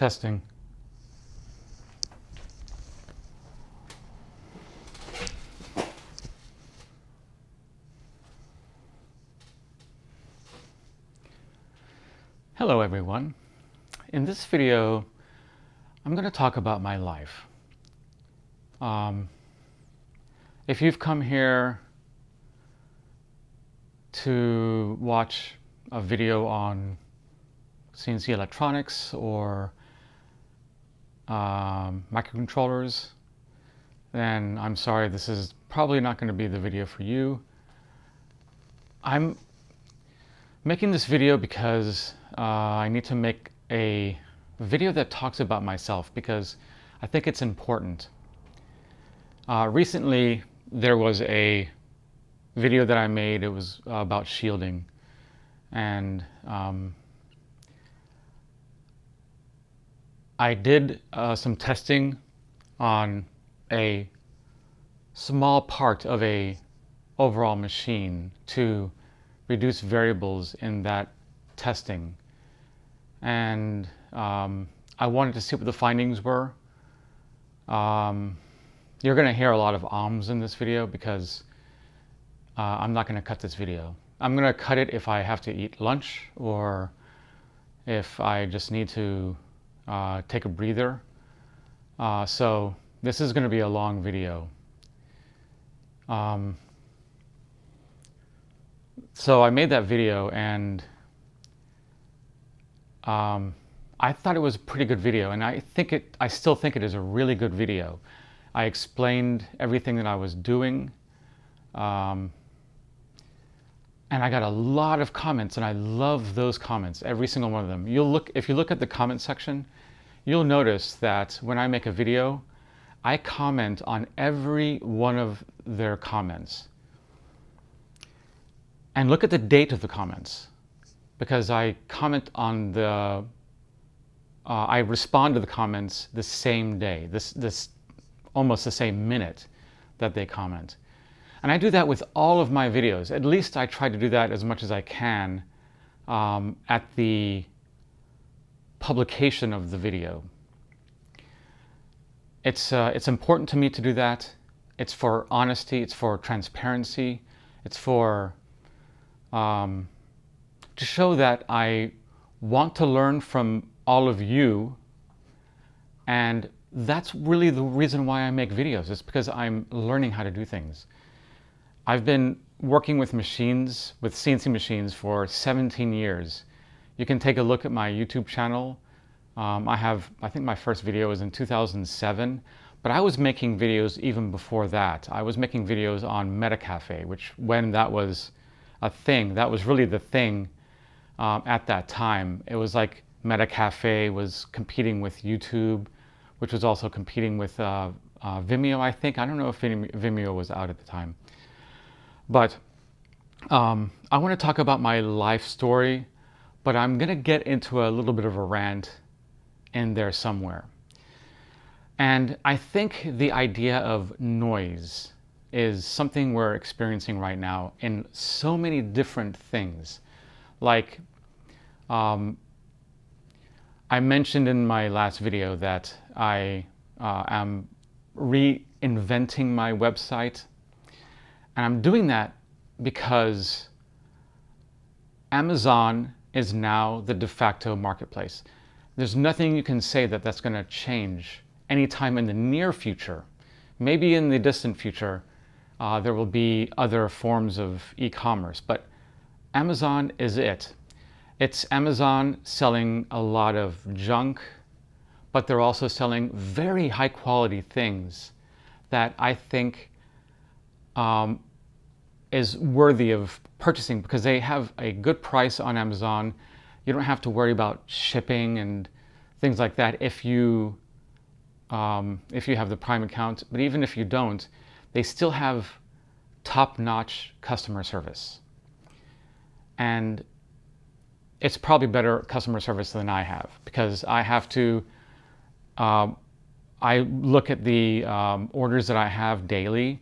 Testing. Hello everyone. In this video, I'm going to talk about my life. If you've come here to watch a video on CNC electronics or microcontrollers, then I'm sorry, this is probably not going to be the video for you. I'm making this video because I need to make a video that talks about myself because I think it's important. Recently, there was a video that I made. It was about shielding, and I did some testing on a small part of a overall machine to reduce variables in that testing, and I wanted to see what the findings were. You're going to hear a lot of ohms in this video because I'm not going to cut this video. I'm going to cut it if I have to eat lunch or if I just need to take a breather. So this is going to be a long video. So I made that video, and I thought it was a pretty good video, and I still think it is a really good video. I explained everything that I was doing, and I got a lot of comments, and I love those comments, every single one of them. If you look at the comment section, you'll notice that when I make a video, I comment on every one of their comments. And look at the date of the comments, because I comment on the, I respond to the comments the same day, this almost the same minute that they comment. And I do that with all of my videos. At least I try to do that as much as I can at the publication of the video. It's important to me to do that. It's for honesty, it's for transparency, it's for to show that I want to learn from all of you, and that's really the reason why I make videos. It's because I'm learning how to do things. I've been working with machines, with CNC machines, for 17 years. You can take a look at my YouTube channel. I think my first video was in 2007, but I was making videos even before that. I was making videos on MetaCafe, which, when that was a thing, that was really the thing at that time. It was like MetaCafe was competing with YouTube, which was also competing with Vimeo, I think. I don't know if Vimeo was out at the time. But I want to talk about my life story, but I'm going to get into a little bit of a rant in there somewhere. And I think the idea of noise is something we're experiencing right now in so many different things. Like, I mentioned in my last video that I am reinventing my website. And I'm doing that because Amazon is now the de facto marketplace. There's nothing you can say that that's going to change anytime in the near future. Maybe in the distant future, there will be other forms of e-commerce, but Amazon is it. It's Amazon selling a lot of junk, but they're also selling very high quality things that I think is worthy of purchasing, because they have a good price on Amazon. You don't have to worry about shipping and things like that if you have the Prime account. But even if you don't, they still have top-notch customer service. And it's probably better customer service than I have, because I have to, I look at the orders that I have daily,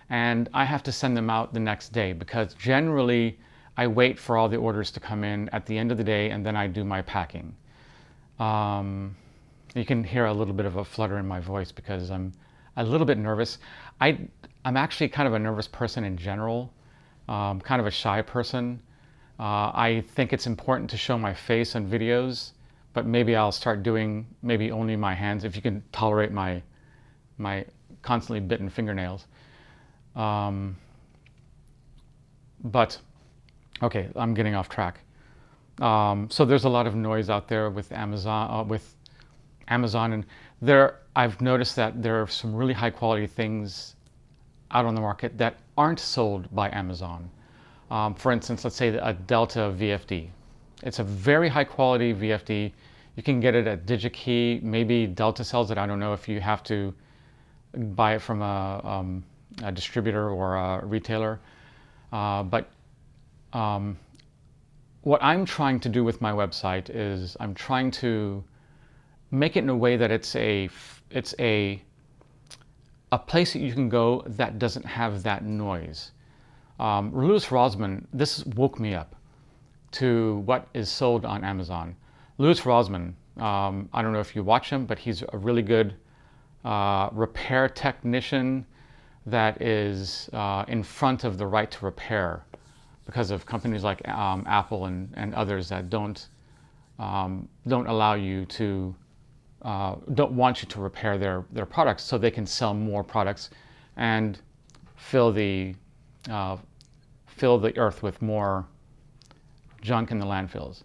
and I have to send them out the next day, because generally I wait for all the orders to come in at the end of the day, and then I do my packing. You can hear a little bit of a flutter in my voice because I'm a little bit nervous. I'm actually kind of a nervous person in general, kind of a shy person. I think it's important to show my face on videos, but maybe I'll start doing maybe only my hands if you can tolerate my constantly bitten fingernails. But okay, I'm getting off track. So there's a lot of noise out there with Amazon, and I've noticed that there are some really high quality things out on the market that aren't sold by Amazon. For instance, let's say a Delta VFD. It's a very high quality VFD. You can get it at DigiKey. Maybe Delta sells it. I don't know if you have to buy it from a distributor or a retailer. But what I'm trying to do with my website is I'm trying to make it in a way that it's a place that you can go that doesn't have that noise. Louis Rosman, this woke me up to what is sold on Amazon. Louis Rosman, I don't know if you watch him, but he's a really good repair technician that is in front of the right to repair because of companies like Apple and others that don't allow you to don't want you to repair their products so they can sell more products and fill the earth with more junk in the landfills.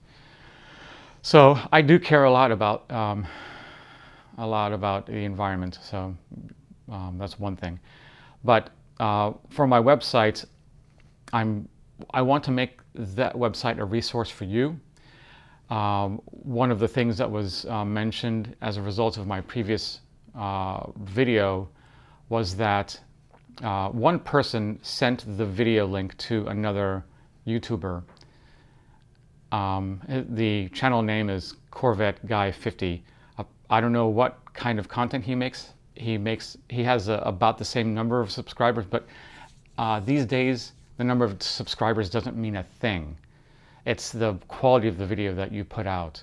So I do care a lot about the environment. So that's one thing. But for my website, I want to make that website a resource for you. One of the things that was mentioned as a result of my previous video was that one person sent the video link to another YouTuber. The channel name is Corvette Guy 50. I don't know what kind of content he makes. He has about the same number of subscribers, but these days the number of subscribers doesn't mean a thing. It's the quality of the video that you put out.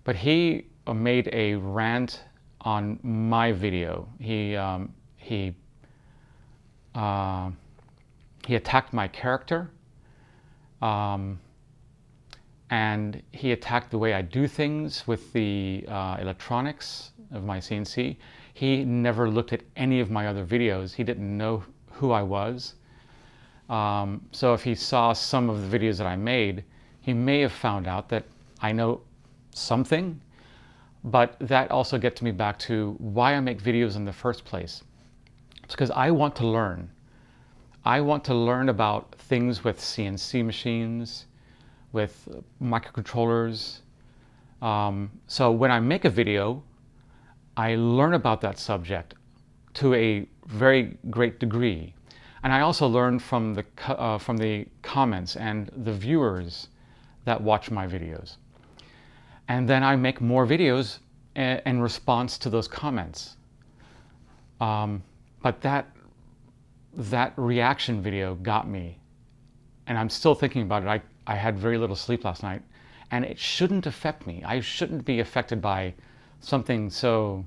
But he made a rant on my video. He attacked my character, and he attacked the way I do things with the electronics of my CNC. He never looked at any of my other videos. He didn't know who I was. So if he saw some of the videos that I made, he may have found out that I know something, but that also gets me back to why I make videos in the first place. It's because I want to learn. I want to learn about things with CNC machines, with microcontrollers. So when I make a video, I learn about that subject to a very great degree. And I also learn from the comments and the viewers that watch my videos. And then I make more videos in response to those comments. But that reaction video got me. And I'm still thinking about it. I had very little sleep last night. And it shouldn't affect me. I shouldn't be affected by something so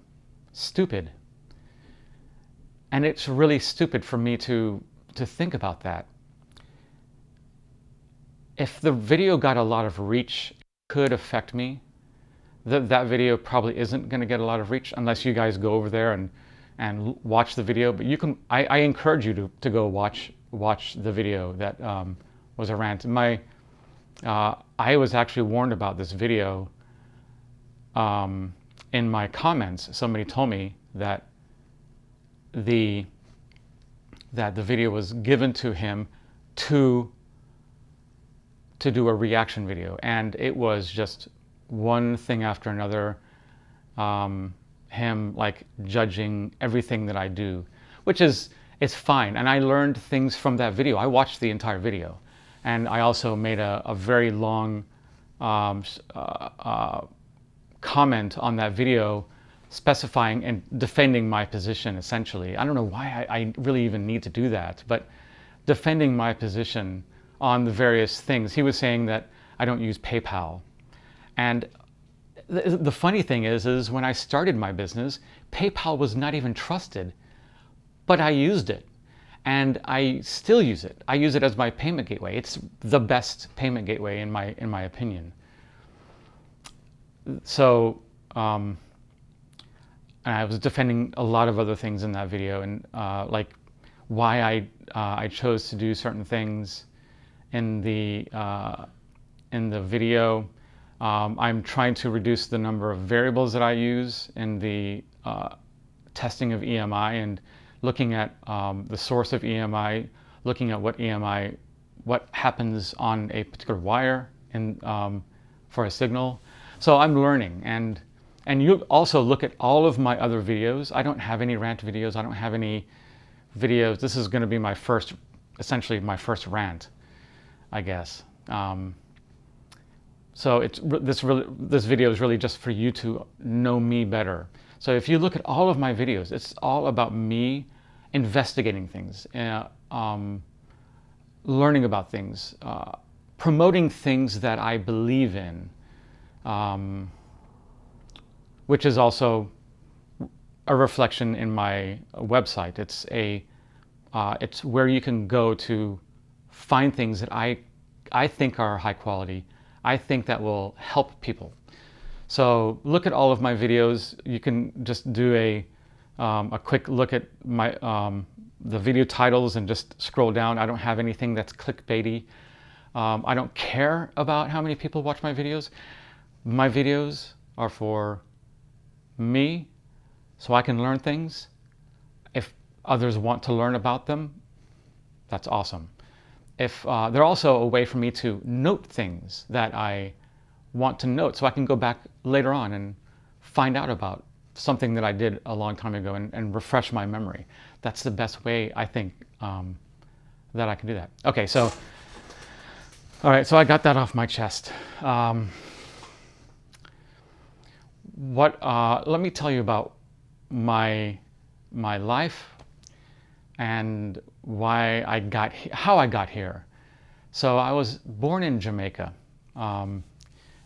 stupid. And it's really stupid for me to think about that. If the video got a lot of reach, it could affect me. That video probably isn't going to get a lot of reach unless you guys go over there and watch the video. But you can. I encourage you to go watch the video that was a rant. I was actually warned about this video in my comments. Somebody told me that the video was given to him to do a reaction video, and it was just one thing after another, him like judging everything that I do, which is fine. And I learned things from that video. I watched the entire video, and I also made a very long comment on that video specifying and defending my position, essentially. I don't know why I really even need to do that, but defending my position on the various things. He was saying that I don't use PayPal. And the funny thing is when I started my business, PayPal was not even trusted, but I used it. And I still use it. I use it as my payment gateway. It's the best payment gateway in my opinion. So, and I was defending a lot of other things in that video, and like why I chose to do certain things in the video. I'm trying to reduce the number of variables that I use in the testing of EMI, and looking at the source of EMI, looking at what happens on a particular wire for a signal. So I'm learning, and you also look at all of my other videos. I don't have any rant videos. I don't have any videos. This is going to be my first, essentially my first rant, I guess. So this video is really just for you to know me better. So if you look at all of my videos, it's all about me investigating things, learning about things, promoting things that I believe in, which is also a reflection in my website. It's where you can go to find things that I think are high quality. I think that will help people. So look at all of my videos. You can just do a quick look at my the video titles and just scroll down. I don't have anything that's clickbaity. I don't care about how many people watch my videos. My videos are for me, so I can learn things. If others want to learn about them, that's awesome. If they're also a way for me to note things that I want to note, so I can go back later on and find out about something that I did a long time ago and refresh my memory. That's the best way, I think, that I can do that. Okay, so, all right, so I got that off my chest. Let me tell you about my life and how I got here. So I was born in Jamaica.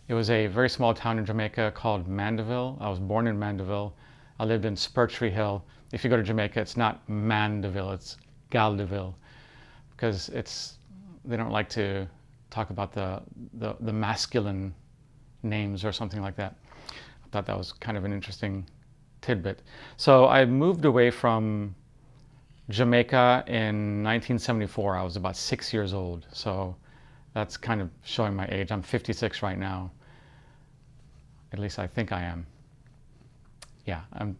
It was a very small town in Jamaica called Mandeville. I was born in Mandeville. I lived in Spurtree Hill. If you go to Jamaica, it's not Mandeville, it's Galdeville, because they don't like to talk about the masculine names or something like that. I thought that was kind of an interesting tidbit. So I moved away from Jamaica in 1974. I was about 6 years old. So that's kind of showing my age. I'm 56 right now. At least I think I am. Yeah, I'm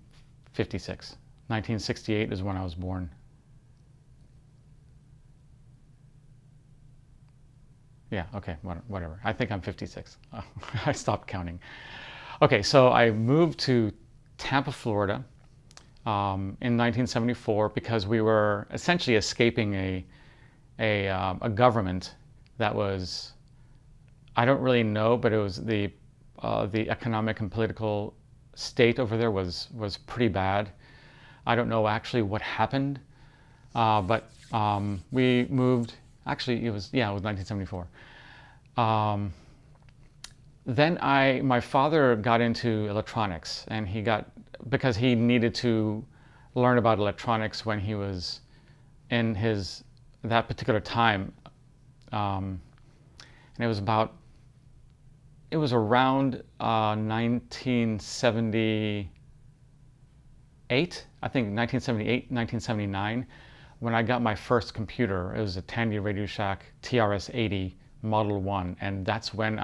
56. 1968 is when I was born. Yeah, okay, whatever. I think I'm 56. I stopped counting. Okay, so I moved to Tampa, Florida in 1974 because we were essentially escaping a government that was, I don't really know, but it was the economic and political state over there was pretty bad. I don't know actually what happened, but we moved. Actually, it was 1974. Then my father got into electronics, and because he needed to learn about electronics when he was in that particular time, and it was around 1978, I think 1978, 1979, when I got my first computer. It was a Tandy Radio Shack TRS-80 Model 1, and that's when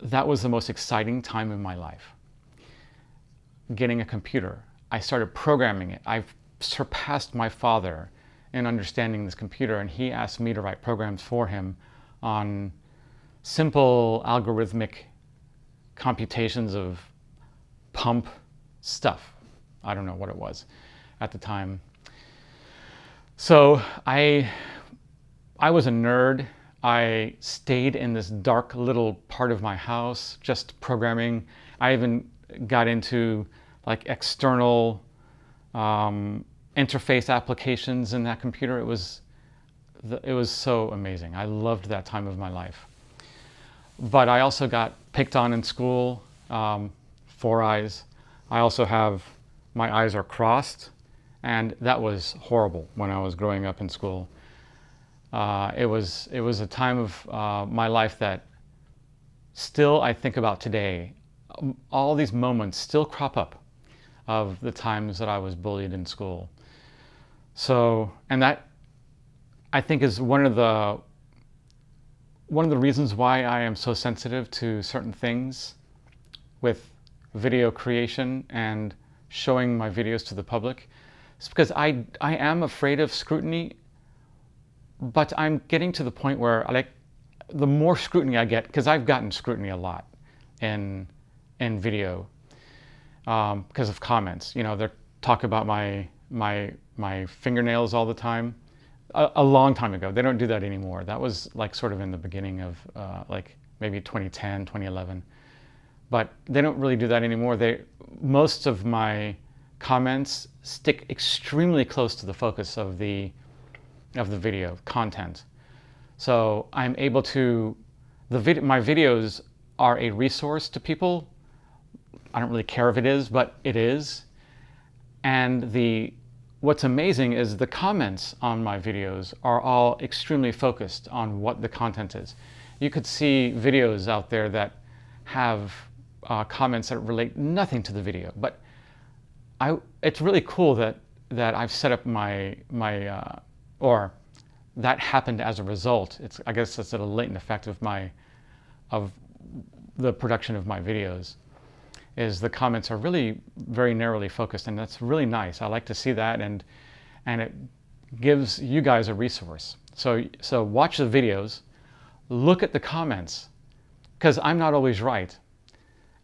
that was the most exciting time in my life. Getting a computer. I started programming it. I've surpassed my father in understanding this computer, and he asked me to write programs for him on simple algorithmic computations of pump stuff. I don't know what it was at the time. So I was a nerd. I stayed in this dark little part of my house just programming. I even got into like external interface applications in that computer. It was so amazing. I loved that time of my life. but I also got picked on in school, 4 eyes. I also have, my eyes are crossed, and that was horrible when I was growing up in school. It was a time of my life that still I think about today. All these moments still crop up of the times that I was bullied in school. So, and that I think is one of the reasons why I am so sensitive to certain things with video creation and showing my videos to the public. It's because I am afraid of scrutiny, but I'm getting to the point where the more scrutiny I get, because I've gotten scrutiny a lot in video because of comments. You know, they talk about my fingernails all the time. A long time ago. They don't do that anymore. That was like sort of in the beginning of like maybe 2010, 2011. But they don't really do that anymore. Most of my comments stick extremely close to the focus of the video content. So I'm able to, my videos are a resource to people. I don't really care if it is, but it is. And what's amazing is the comments on my videos are all extremely focused on what the content is. You could see videos out there that have comments that relate nothing to the video, but it's really cool that I've set up or that happened as a result. I guess it's a latent effect of the production of my videos. Is the comments are really very narrowly focused, and that's really nice. I like to see that, and it gives you guys a resource. So watch the videos, look at the comments, because I'm not always right,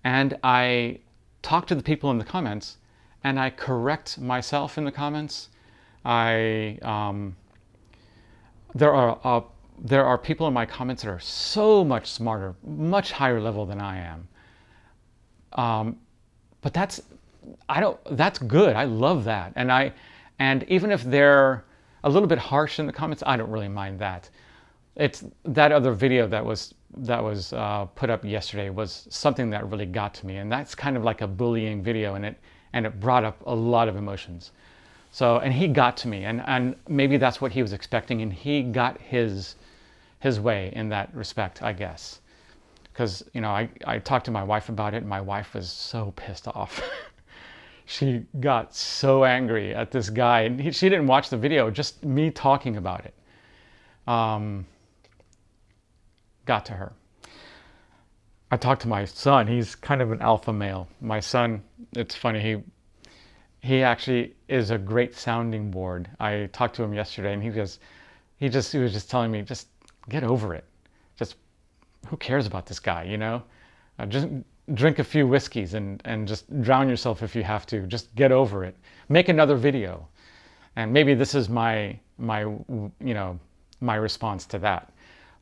and I talk to the people in the comments, and I correct myself in the comments. There are people in my comments that are so much smarter, much higher level than I am. But that's good. I love that. And even if they're a little bit harsh in the comments, I don't really mind that. It's that other video that was put up yesterday was something that really got to me. And that's kind of like a bullying video, and it brought up a lot of emotions. So, and he got to me, and maybe that's what he was expecting, and he got his way in that respect, I guess. Because, you know, I talked to my wife about it, and my wife was so pissed off. She got so angry at this guy, and she didn't watch the video, just me talking about it. Got to her. I talked to my son. He's kind of an alpha male. My son, it's funny, he actually is a great sounding board. I talked to him yesterday, and he was just telling me, just get over it. Just, who cares about this guy, you know? Just drink a few whiskeys and just drown yourself if you have to. Just get over it. Make another video. And maybe this is my response to that.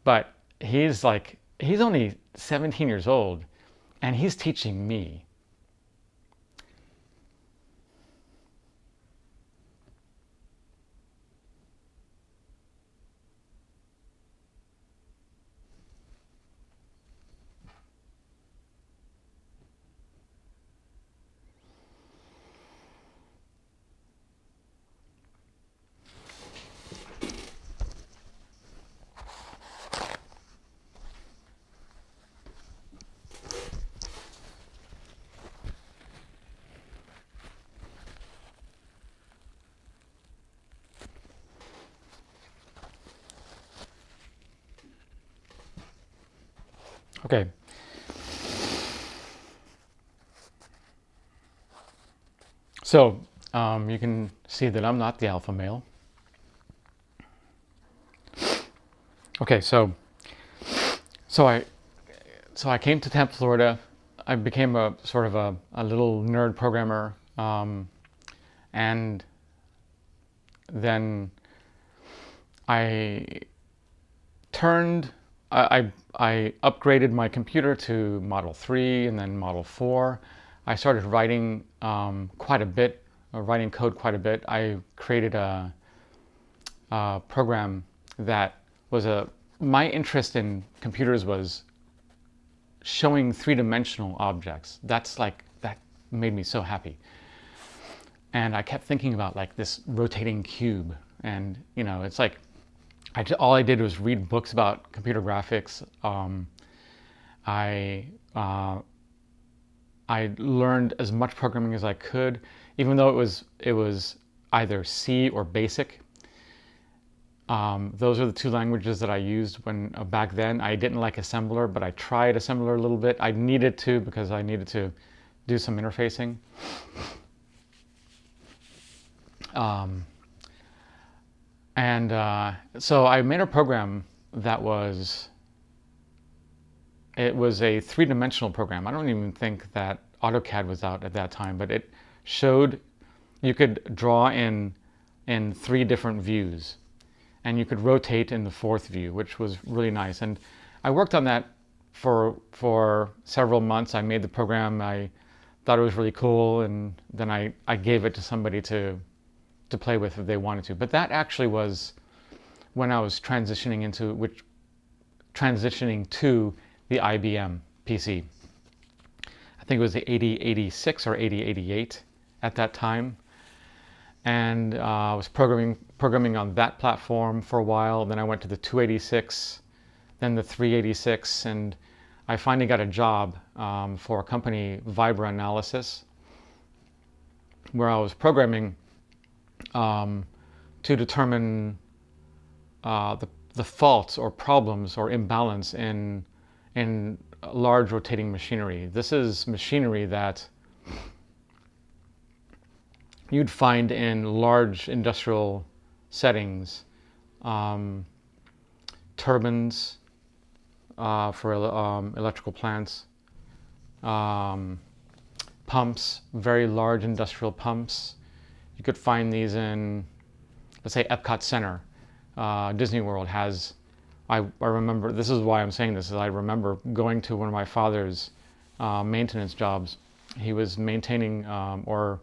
But he's only 17 years old, and he's teaching me. Okay. So you can see that I'm not the alpha male. Okay, so I came to Tampa, Florida. I became a sort of a little nerd programmer, and then I upgraded my computer to Model 3 and then Model 4. I started writing quite a bit, writing code quite a bit. I created a program that was my interest in computers was showing three-dimensional objects. That made me so happy. And I kept thinking about like this rotating cube, and it's like all I did was read books about computer graphics. I learned as much programming as I could, even though it was either C or BASIC. Those are the two languages that I used when back then. I didn't like assembler, but I tried assembler a little bit. I needed to, because I needed to do some interfacing. So I made a program that was a three-dimensional program. I don't even think that AutoCAD was out at that time, but it showed you could draw in three different views, and you could rotate in the fourth view, which was really nice. And I worked on that for several months. I made the program. I thought it was really cool, and then I gave it to somebody to play with if they wanted to. But that actually was when I was transitioning to the IBM PC. I think it was the 8086 or 8088 at that time. And I was programming on that platform for a while. Then I went to the 286, then the 386, and I finally got a job for a company, Vibra Analysis, where I was programming to determine the faults or problems or imbalance in large rotating machinery. This is machinery that you'd find in large industrial settings, turbines for electrical plants, pumps, very large industrial pumps. You could find these in, let's say, Epcot Center. Disney World has, I remember, this is why I'm saying this, is I remember going to one of my father's maintenance jobs. He was maintaining or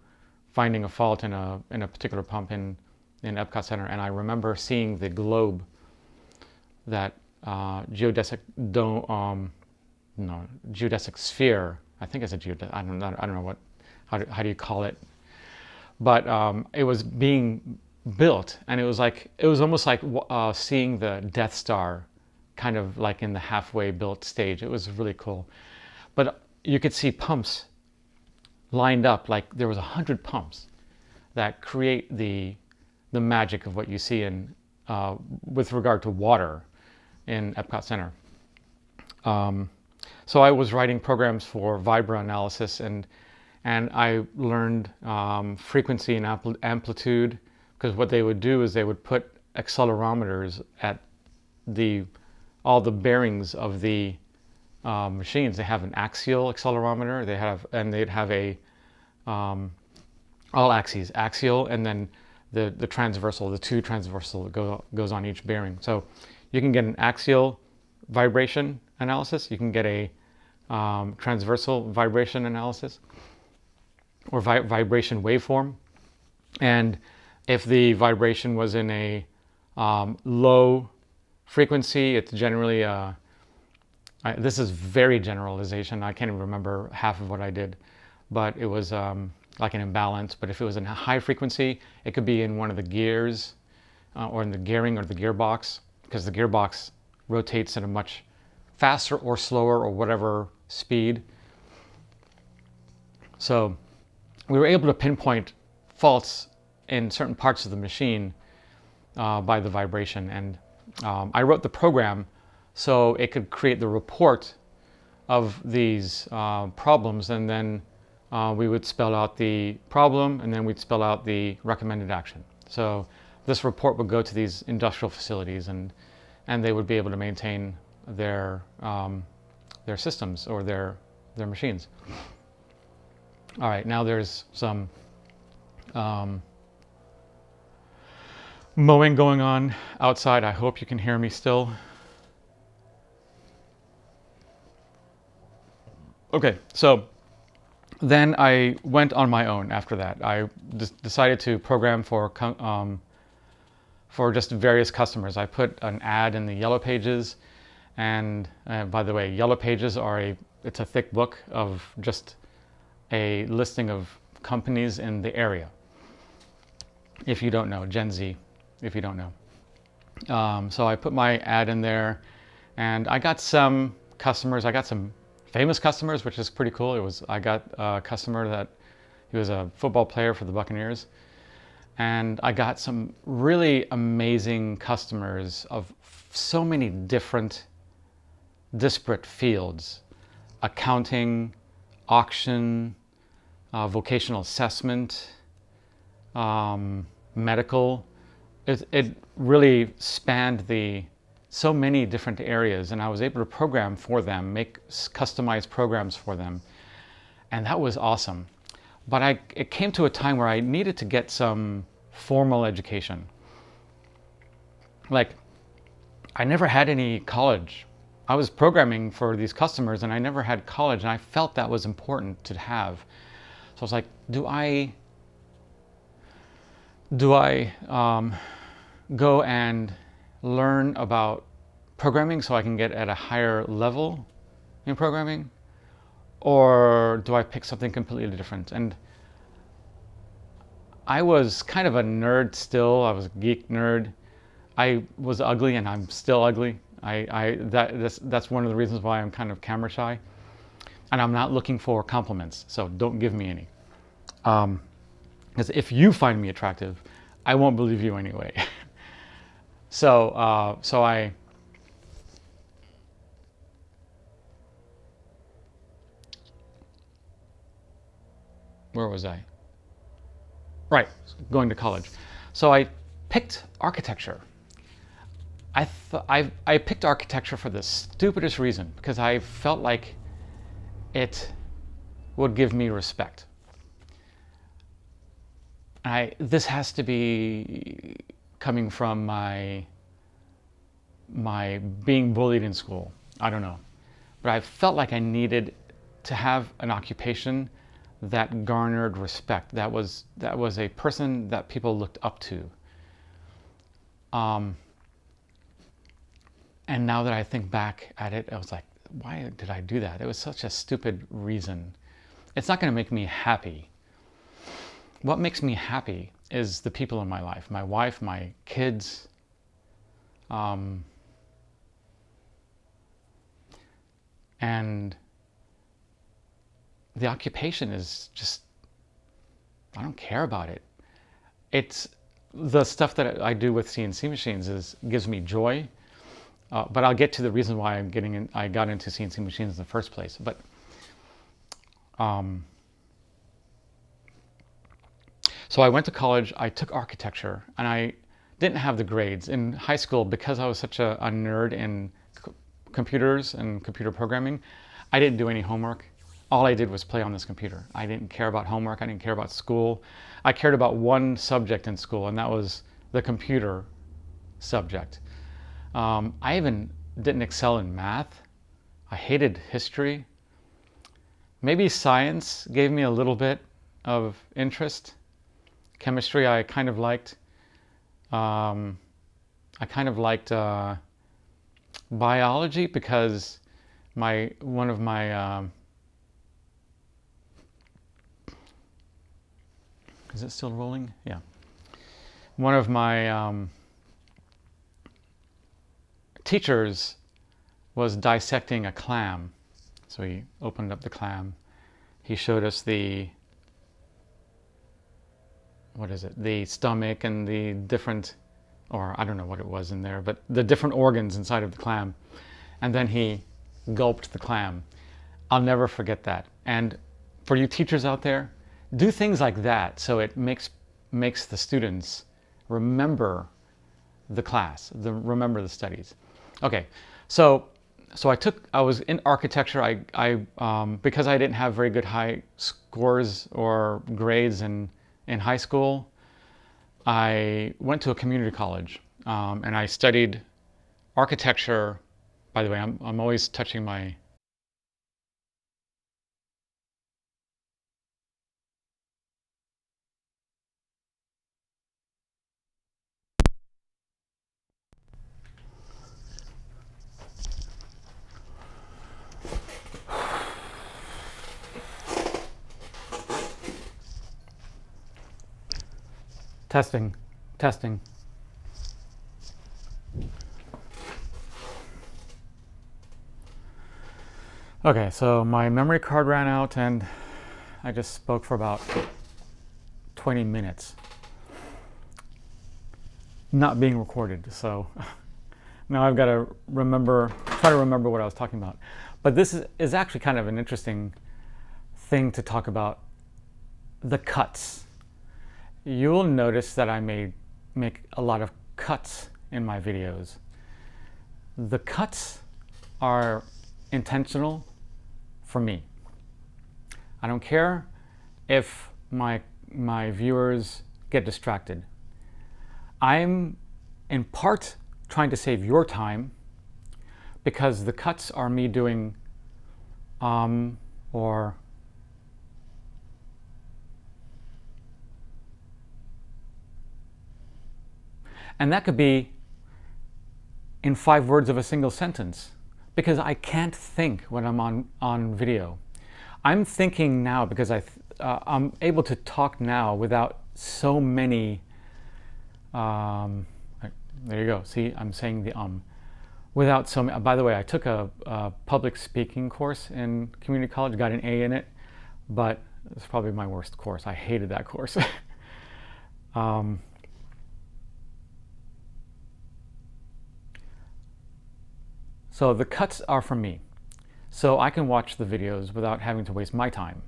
finding a fault in a particular pump in Epcot Center, and I remember seeing the globe, that geodesic sphere. I think it's a geodesic. I don't know what. How do you call it? But it was being built, and it was almost like seeing the Death Star, kind of like in the halfway built stage. It was really cool. But you could see pumps lined up, like there was 100 pumps that create the magic of what you see in with regard to water in Epcot Center. So I was writing programs for Vibra Analysis, and I learned frequency and amplitude, because what they would do is they would put accelerometers at all the bearings of the machines. They have an axial accelerometer. They'd have a all axes, axial, and then the transversal, the two transversal that goes on each bearing. So you can get an axial vibration analysis. You can get a transversal vibration analysis, or vibration waveform. And if the vibration was in a low frequency, it's generally this is very generalization. I can't even remember half of what I did, but it was like an imbalance. But if it was in a high frequency, it could be in one of the gears or in the gearing or the gearbox, because the gearbox rotates at a much faster or slower or whatever speed. So we were able to pinpoint faults in certain parts of the machine by the vibration. And I wrote the program so it could create the report of these problems, and then we would spell out the problem, and then we'd spell out the recommended action. So this report would go to these industrial facilities, and they would be able to maintain their systems or their machines. All right, now there's some mowing going on outside. I hope you can hear me still. Okay, so then I went on my own after that. I decided to program for just various customers. I put an ad in the Yellow Pages, and by the way, Yellow Pages are it's a thick book of just a listing of companies in the area. If you don't know, Gen Z, if you don't know. So I put my ad in there, and I got some customers. I got some famous customers, which is pretty cool. I got a customer that he was a football player for the Buccaneers, and I got some really amazing customers of so many different disparate fields: accounting, auction, vocational assessment, medical. It really spanned so many different areas, and I was able to program for them, make customized programs for them, and that was awesome. But it came to a time where I needed to get some formal education. Like, I never had any college. I was programming for these customers, and I never had college, and I felt that was important to have. So I was like, do I go and learn about programming so I can get at a higher level in programming? Or do I pick something completely different? And I was kind of a nerd still. I was a geek nerd. I was ugly, and I'm still ugly. That's one of the reasons why I'm kind of camera shy. And I'm not looking for compliments, so don't give me any. Because if you find me attractive, I won't believe you anyway. So where was I? Right, going to college. So I picked architecture. I picked architecture for the stupidest reason, because I felt like it would give me respect. This has to be coming from my being bullied in school. I don't know. But I felt like I needed to have an occupation that garnered respect. That was a person that people looked up to. And now that I think back at it, I was like, why did I do that? It was such a stupid reason. It's not going to make me happy. What makes me happy is the people in my life, my wife, my kids. And the occupation is just, I don't care about it. It's the stuff that I do with CNC machines gives me joy. But I'll get to the reason why I got into CNC machines in the first place. But so I went to college, I took architecture, and I didn't have the grades. In high school, because I was such a nerd in computers and computer programming, I didn't do any homework. All I did was play on this computer. I didn't care about homework, I didn't care about school. I cared about one subject in school, and that was the computer subject. I even didn't excel in math. I hated history. Maybe science gave me a little bit of interest. Chemistry I kind of liked. I kind of liked biology because one of my is it still rolling? Yeah. One of my teachers was dissecting a clam. So he opened up the clam. He showed us the stomach and the different, or I don't know what it was in there, but the different organs inside of the clam. And then he gulped the clam. I'll never forget that. And for you teachers out there, do things like that so it makes the students remember the class, remember the studies. Okay, so I was in architecture. Because I didn't have very good high scores or grades in high school, I went to a community college, and I studied architecture. By the way, I'm always touching my. Testing, testing. Okay, so my memory card ran out and I just spoke for about 20 minutes. Not being recorded, so now I've got to try to remember what I was talking about. But this is actually kind of an interesting thing to talk about, the cuts. You'll notice that I make a lot of cuts in my videos. The cuts are intentional for me. I don't care if my viewers get distracted. I'm in part trying to save your time because the cuts are me doing or and that could be in 5 words of a single sentence because I can't think when I'm on video. I'm thinking now because I'm able to talk now without so many there you go, see, I'm saying the without so many. By the way, I took a public speaking course in community college, got an A in it, but it's probably my worst course. I hated that course. So the cuts are for me, so I can watch the videos without having to waste my time.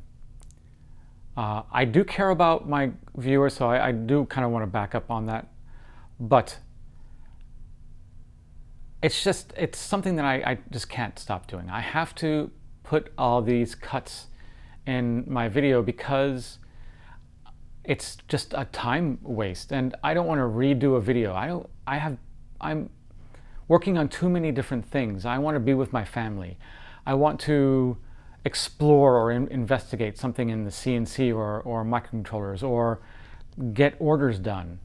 I do care about my viewers, so I do kind of want to back up on that, but it's something that I just can't stop doing. I have to put all these cuts in my video because it's just a time waste, and I don't want to redo a video. I'm working on too many different things. I want to be with my family. I want to explore or investigate something in the CNC or microcontrollers or get orders done.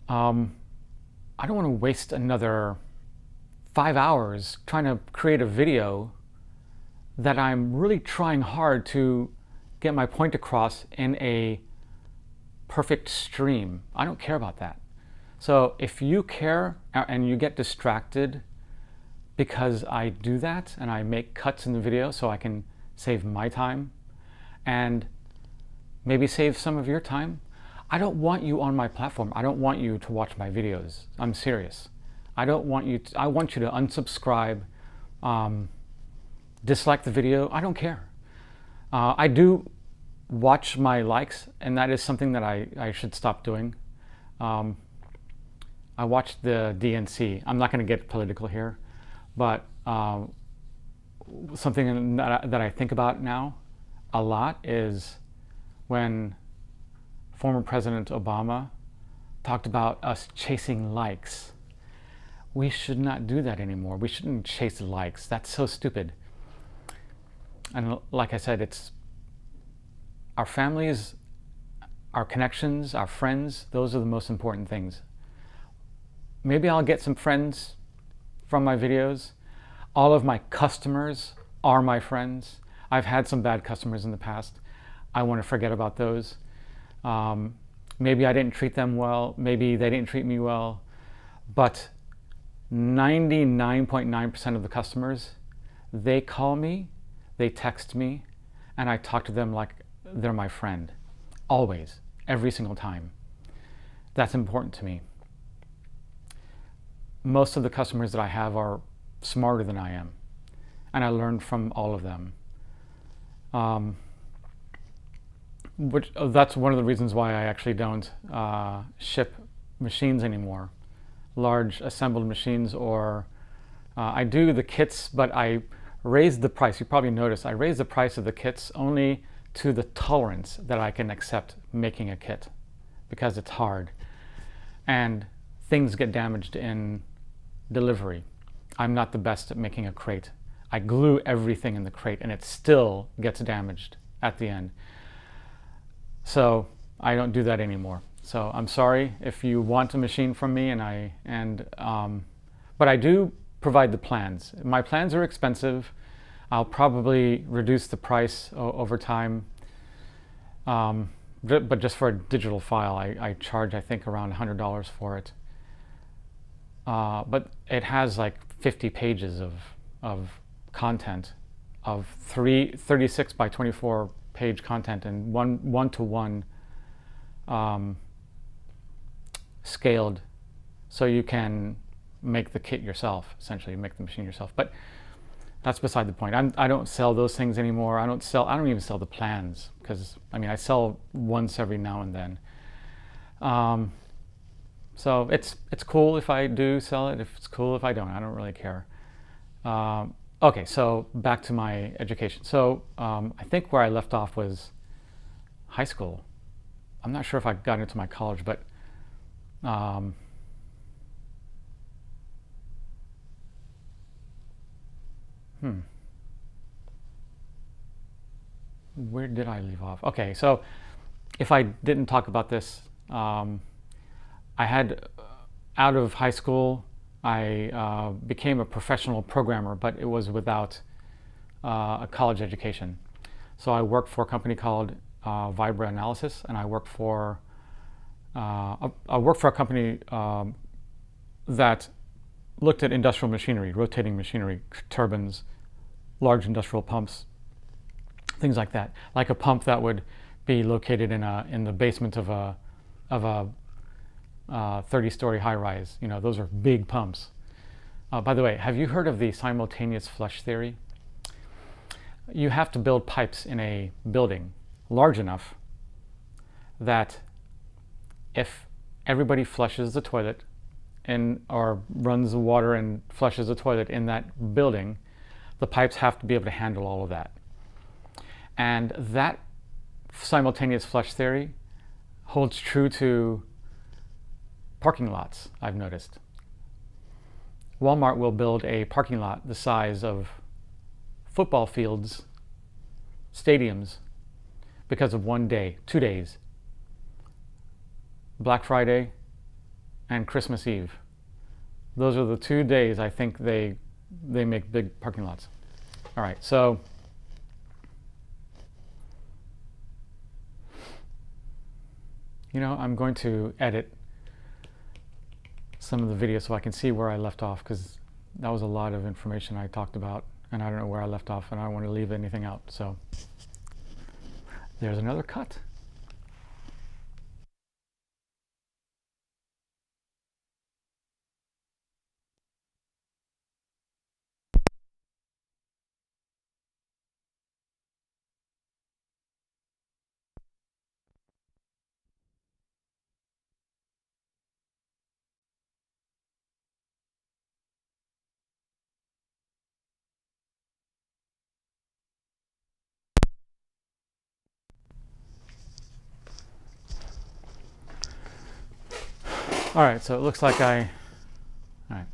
I don't want to waste another 5 hours trying to create a video that I'm really trying hard to get my point across in a perfect stream. I don't care about that. So if you care and you get distracted because I do that and I make cuts in the video so I can save my time and maybe save some of your time, I don't want you on my platform. I don't want you to watch my videos. I'm serious. I want you to unsubscribe, dislike the video. I don't care. I do watch my likes, and that is something that I should stop doing. I watched the DNC. I'm not going to get political here, but something that I think about now a lot is when former President Obama talked about us chasing likes. We should not do that anymore. We shouldn't chase likes. That's so stupid. And like I said, it's our families, our connections, our friends. Those are the most important things. Maybe I'll get some friends from my videos. All of my customers are my friends. I've had some bad customers in the past. I want to forget about those. Maybe I didn't treat them well. Maybe they didn't treat me well. But 99.9% of the customers, they call me, they text me, and I talk to them like they're my friend. Always, every single time. That's important to me. Most of the customers that I have are smarter than I am, and I learn from all of them. That's one of the reasons why I actually don't ship machines anymore, large assembled machines, or I do the kits, but I raised the price. You probably noticed I raised the price of the kits only to the tolerance that I can accept making a kit, because it's hard and things get damaged in delivery. I'm not the best at making a crate. I glue everything in the crate and it still gets damaged at the end. So I don't do that anymore. So I'm sorry if you want a machine from me, but I do provide the plans. My plans are expensive. I'll probably reduce the price over time. but just for a digital file, I charge, I think, around $100 for it. But it has like 50 pages of content, of 36 by 24 page content, and one-to-one scaled, so you can make the kit yourself, essentially make the machine yourself. But that's beside the point. I don't sell those things anymore. I don't even sell the plans, because I mean, I sell once every now and then. So it's cool if I do sell it. If it's cool if I don't really care. Okay, so back to my education. So I think where I left off was high school. I'm not sure if I got into my college, but where did I leave off? Okay, so if I didn't talk about this, I had, out of high school, I became a professional programmer, but it was without a college education. So I worked for a company called Vibra Analysis, and I worked for a company that looked at industrial machinery, rotating machinery, turbines, large industrial pumps, things like that. Like a pump that would be located in the basement of a 30-story high-rise. You know, those are big pumps. By the way, have you heard of the simultaneous flush theory? You have to build pipes in a building large enough that if everybody flushes the toilet or runs the water and flushes the toilet in that building, the pipes have to be able to handle all of that. And that simultaneous flush theory holds true to parking lots, I've noticed. Walmart will build a parking lot the size of football fields, stadiums, because of 1 day, 2 days. Black Friday and Christmas Eve. Those are the 2 days I think they make big parking lots. All right, so you know, I'm going to edit some of the videos so I can see where I left off, because that was a lot of information I talked about, and I don't know where I left off, and I don't want to leave anything out. So there's another cut. All right, so it looks like all right.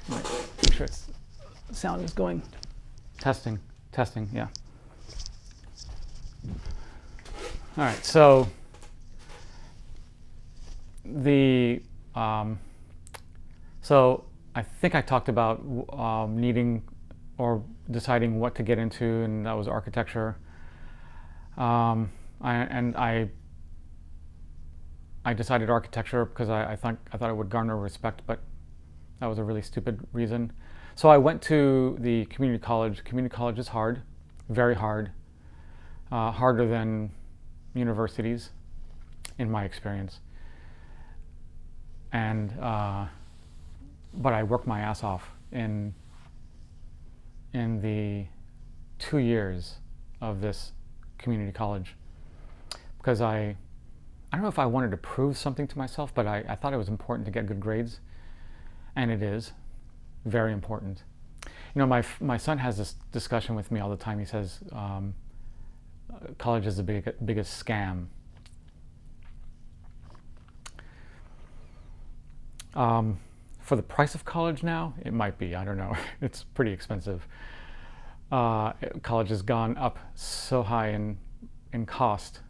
Make sure sound is going. Testing, yeah. All right, so so I think I talked about needing or deciding what to get into, and that was architecture. I decided architecture because I thought it would garner respect, but that was a really stupid reason. So I went to the community college. Community college is hard, very hard, harder than universities, in my experience. And but I worked my ass off in the 2 years of this community college, because I don't know if I wanted to prove something to myself, but I thought it was important to get good grades, and it is very important. You know, my son has this discussion with me all the time. He says college is the biggest scam. For the price of college now, it might be. I don't know. It's pretty expensive. College has gone up so high in cost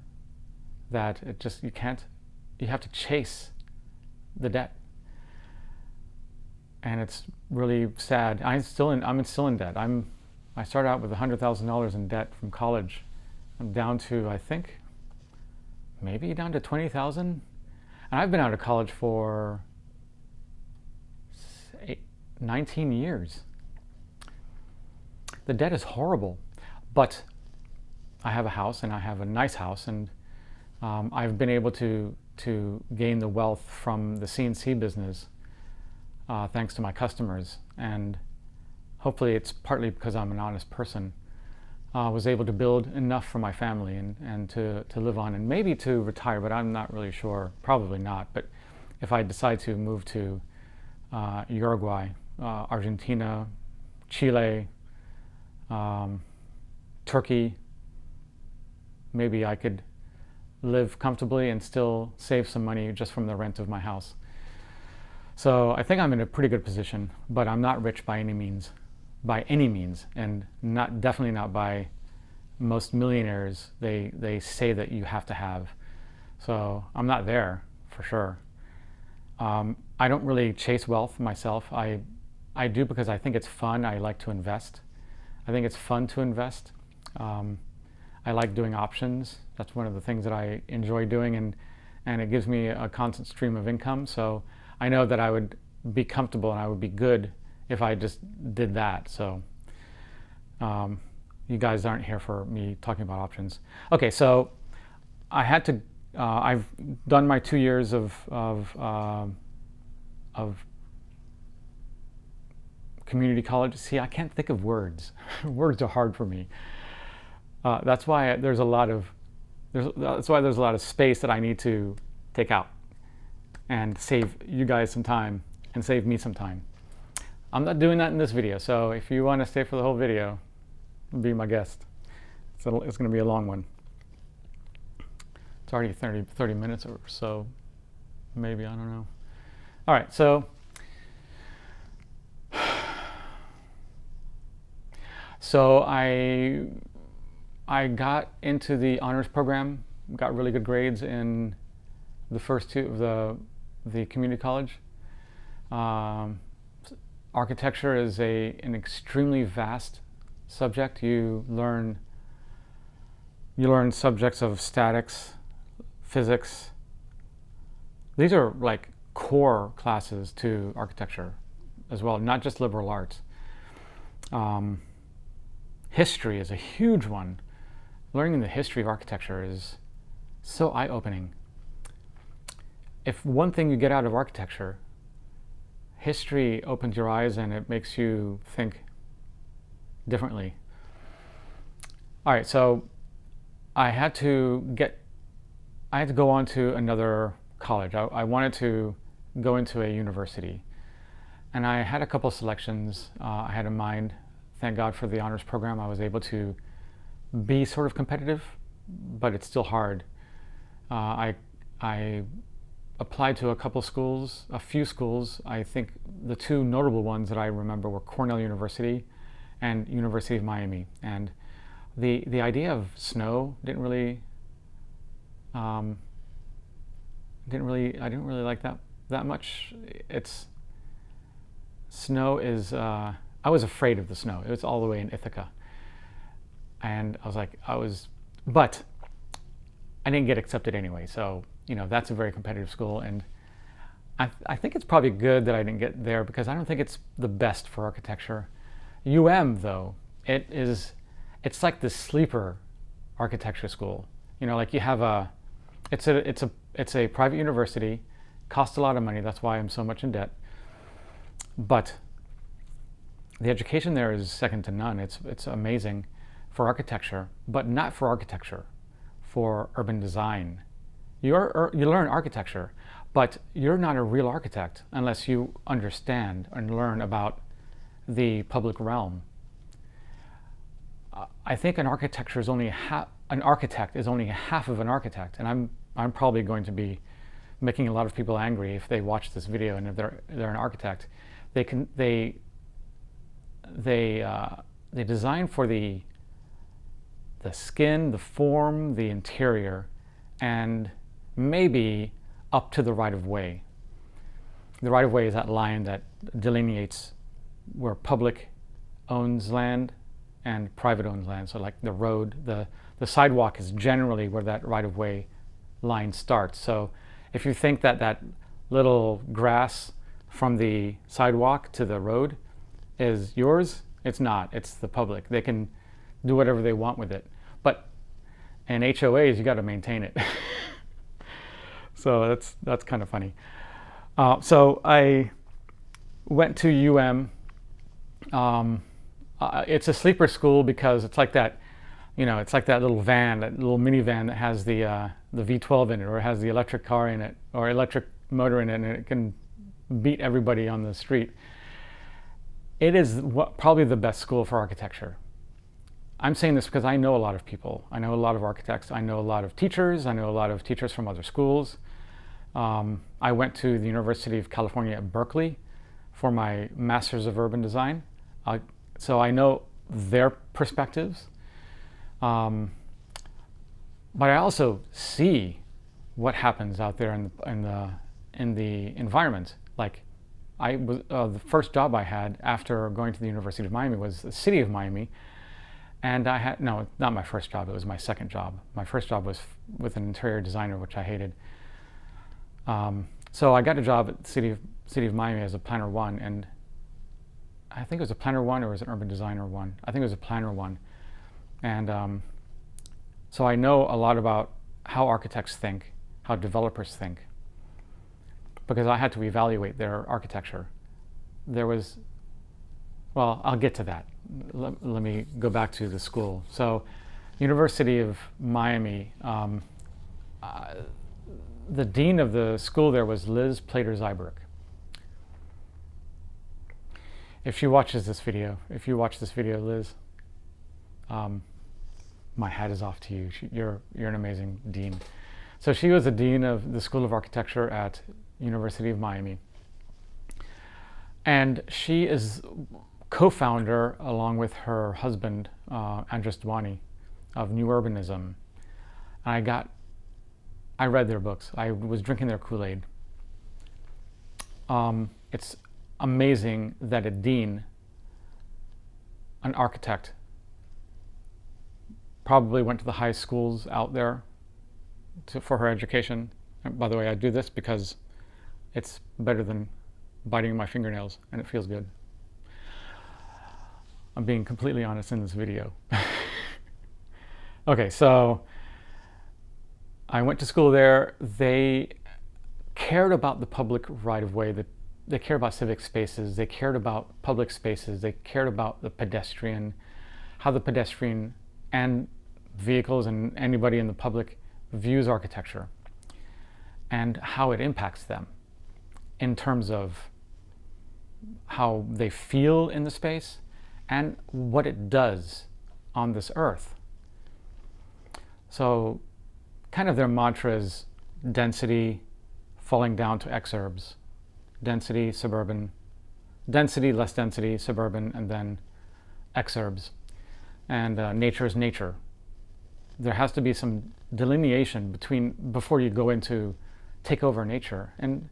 that it just, you have to chase the debt, and it's really sad. I'm still in debt. I started out with $100,000 in debt from college. I'm down to, I think, maybe down to 20,000. And I've been out of college for 19 years. The debt is horrible, but I have a house, and I have a nice house, and I've been able to gain the wealth from the CNC business thanks to my customers, and hopefully it's partly because I'm an honest person. Was able to build enough for my family and to live on, and maybe to retire, but I'm not really sure. Probably not. But if I decide to move to Uruguay, Argentina, Chile, Turkey, maybe I could live comfortably and still save some money just from the rent of my house. So I think I'm in a pretty good position, but I'm not rich by any means, and definitely not by most millionaires. They say that you have to have. So I'm not there for sure. I don't really chase wealth myself. I do because I think it's fun. I like to invest. I think it's fun to invest. I like doing options. That's one of the things that I enjoy doing, and it gives me a constant stream of income. So I know that I would be comfortable and I would be good if I just did that. So you guys aren't here for me talking about options. Okay, so I had to. I've done my 2 years of community college. See, I can't think of words. Words are hard for me. That's why there's a lot of space that I need to take out and save you guys some time and save me some time. I'm not doing that in this video, so if you want to stay for the whole video, be my guest. So it's going to be a long one. It's already 30 minutes or so, maybe, I don't know. All right, so I got into the honors program, got really good grades in the first two of the community college. Architecture is an extremely vast subject. You learn subjects of statics, physics. These are like core classes to architecture as well, not just liberal arts. History is a huge one. Learning the history of architecture is so eye-opening. If one thing you get out of architecture, history opens your eyes and it makes you think differently. All right, so I had to go on to another college. I wanted to go into a university, and I had a couple selections I had in mind. Thank God for the honors program. I was able to be sort of competitive, but it's still hard. I applied to a few schools. I think the two notable ones that I remember were Cornell University and University of Miami. And the idea of snow I didn't really like that much. Snow is I was afraid of the snow. It was all the way in Ithaca. And I was like, but I didn't get accepted anyway. So, that's a very competitive school. And I think it's probably good that I didn't get there because I don't think it's the best for architecture. though, it's like the sleeper architecture school. Like you have it's a private university, costs a lot of money. That's why I'm so much in debt. But the education there is second to none. It's amazing for architecture, but not for architecture, for urban design. You learn architecture, but you're not a real architect unless you understand and learn about the public realm. I think an architect is only half of an architect, and I'm probably going to be making a lot of people angry if they watch this video, and if they're an architect. They design for the skin, the form, the interior, and maybe up to the right-of-way. The right-of-way is that line that delineates where public owns land and private owns land. So like the road, the sidewalk is generally where that right-of-way line starts. So if you think that that little grass from the sidewalk to the road is yours, it's not. It's the public. They can do whatever they want with it. But in HOAs, you got to maintain it. So that's kind of funny. So I went to it's a sleeper school because it's like that, it's like that little van, that little minivan that has the V12 in it, or it has the electric car in it, or electric motor in it, and it can beat everybody on the street. It is probably the best school for architecture. I'm saying this because I know a lot of people. I know a lot of architects. I know a lot of teachers. I know a lot of teachers from other schools. I went to the University of California at Berkeley for my Master's of Urban Design. So I know their perspectives. But I also see what happens out there in the environment. Like, the first job I had after going to the University of Miami was the city of Miami. And I had, no, not my first job, it was my second job. My first job was with an interior designer, which I hated. So I got a job at the city of Miami as a planner one, and I think it was a planner one or it was an urban designer one. I think it was a planner one. And so I know a lot about how architects think, how developers think, because I had to evaluate their architecture. There was, well, I'll get to that. Let me go back to the school. So, University of Miami, the dean of the school there was Liz Plater-Zyberk. If she watches this video, if you watch this video, Liz, my hat is off to you. You're an amazing dean. So she was the dean of the School of Architecture at University of Miami. And she is co-founder, along with her husband, Andres Dwani, of New Urbanism. And I read their books. I was drinking their Kool-Aid. It's amazing that a dean, an architect, probably went to the high schools out there for her education. And by the way, I do this because it's better than biting my fingernails, and it feels good. I'm being completely honest in this video. Okay, so I went to school there. They cared about the public right-of-way. They cared about civic spaces. They cared about public spaces. They cared about the pedestrian, how the pedestrian and vehicles and anybody in the public views architecture, and how it impacts them in terms of how they feel in the space and what it does on this earth. So kind of their mantra is density falling down to exurbs. Density, suburban, density, less density, suburban, and then exurbs. And nature is nature. There has to be some delineation before you go into take over nature. And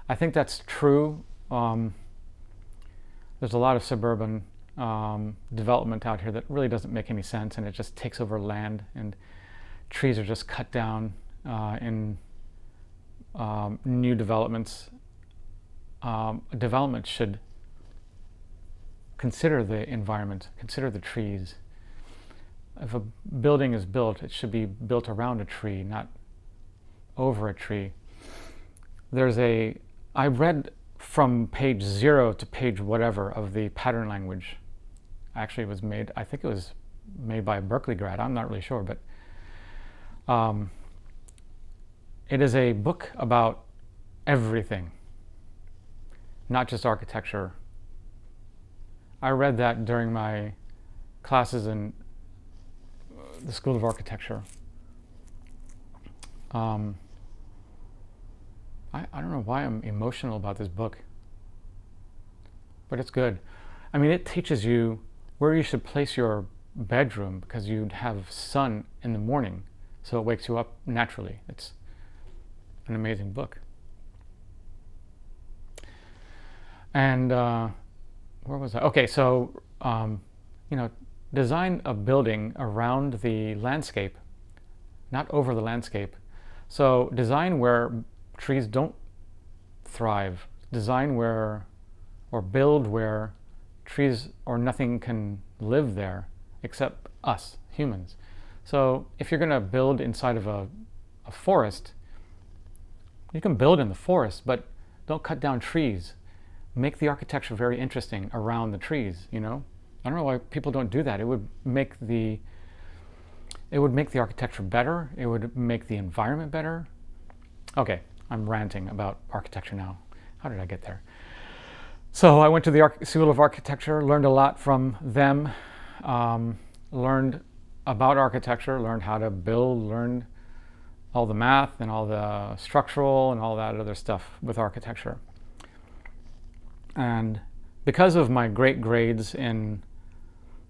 I think that's true. There's a lot of suburban development out here that really doesn't make any sense, and it just takes over land, and trees are just cut down in new developments. Development should consider the environment, consider the trees. If a building is built, it should be built around a tree, not over a tree. I read from page 0 to page whatever of the pattern language. Actually, it was made, I think it was made by a Berkeley grad, I'm not really sure, but it is a book about everything, not just architecture. I read that during my classes in the School of Architecture. I don't know why I'm emotional about this book, but it's good. I mean, it teaches you where you should place your bedroom because you'd have sun in the morning, so it wakes you up naturally. It's an amazing book. And where was I? Okay, so design a building around the landscape, not over the landscape, So design where trees don't thrive, design where, or build where trees or nothing can live there except us, humans. So if you're going to build inside of a forest, you can build in the forest, but don't cut down trees. Make the architecture very interesting around the trees, you know? I don't know why people don't do that. It would make the architecture better. It would make the environment better. Okay, I'm ranting about architecture now. How did I get there? So I went to the School of Architecture, learned a lot from them, learned about architecture, learned how to build, learned all the math and all the structural and all that other stuff with architecture. And because of my great grades in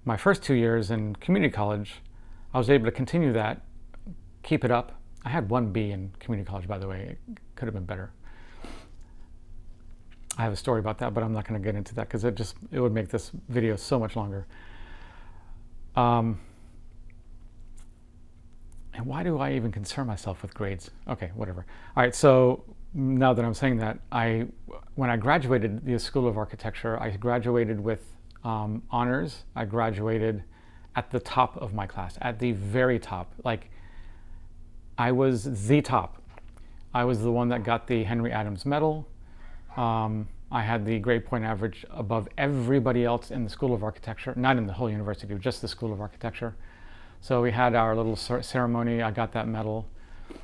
my first 2 years in community college, I was able to continue that, keep it up. I had 1B in community college, by the way. It could have been better. I have a story about that, but I'm not going to get into that because it would make this video so much longer. And why do I even concern myself with grades? Okay, whatever. All right, so now that I'm saying that, when I graduated the School of Architecture, I graduated with honors. I graduated at the top of my class, at the very top. Like, I was the top. I was the one that got the Henry Adams Medal. I had the grade point average above everybody else in the School of Architecture, not in the whole university, just the School of Architecture. So we had our little ceremony. I got that medal.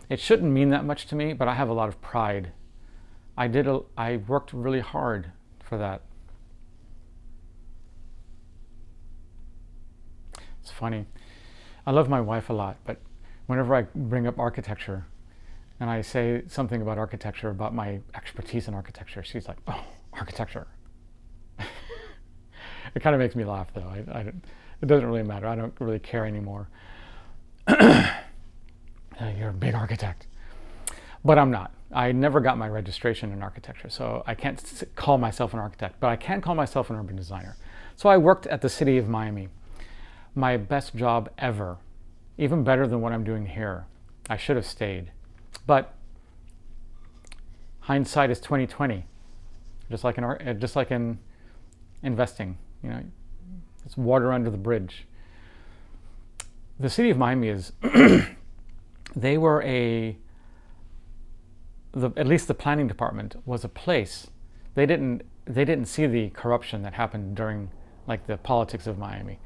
It shouldn't mean that much to me, but I have a lot of pride. I worked really hard for that. It's funny. I love my wife a lot, but whenever I bring up architecture and I say something about architecture, about my expertise in architecture, she's like, oh, architecture. It kind of makes me laugh, though. It doesn't really matter. I don't really care anymore. You're a big architect. But I'm not. I never got my registration in architecture, so I can't call myself an architect, but I can call myself an urban designer. So I worked at the city of Miami. My best job ever, even better than what I'm doing here. I should have stayed. But hindsight is 20/20, just like in investing. You know, it's water under the bridge. The city of Miami is they were at least the planning department was a place. They didn't see the corruption that happened during like the politics of Miami.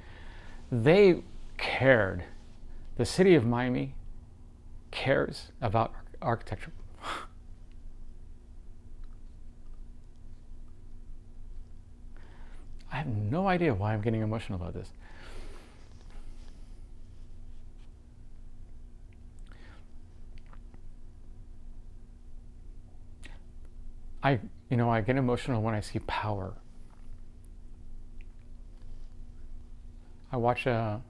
They cared. The city of Miami cares about architecture. I have no idea why I'm getting emotional about this. I get emotional when I see power. I watch a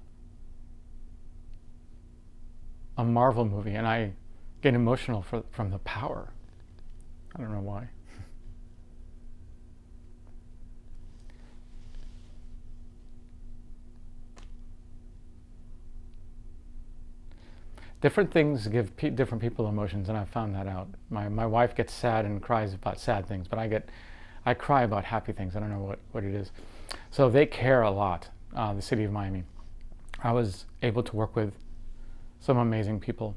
Marvel movie and I get emotional from the power. I don't know why. Different things give different people emotions, and I've found that out. My wife gets sad and cries about sad things, but I cry about happy things. I don't know what it is. So they care a lot, the city of Miami. I was able to work with some amazing people.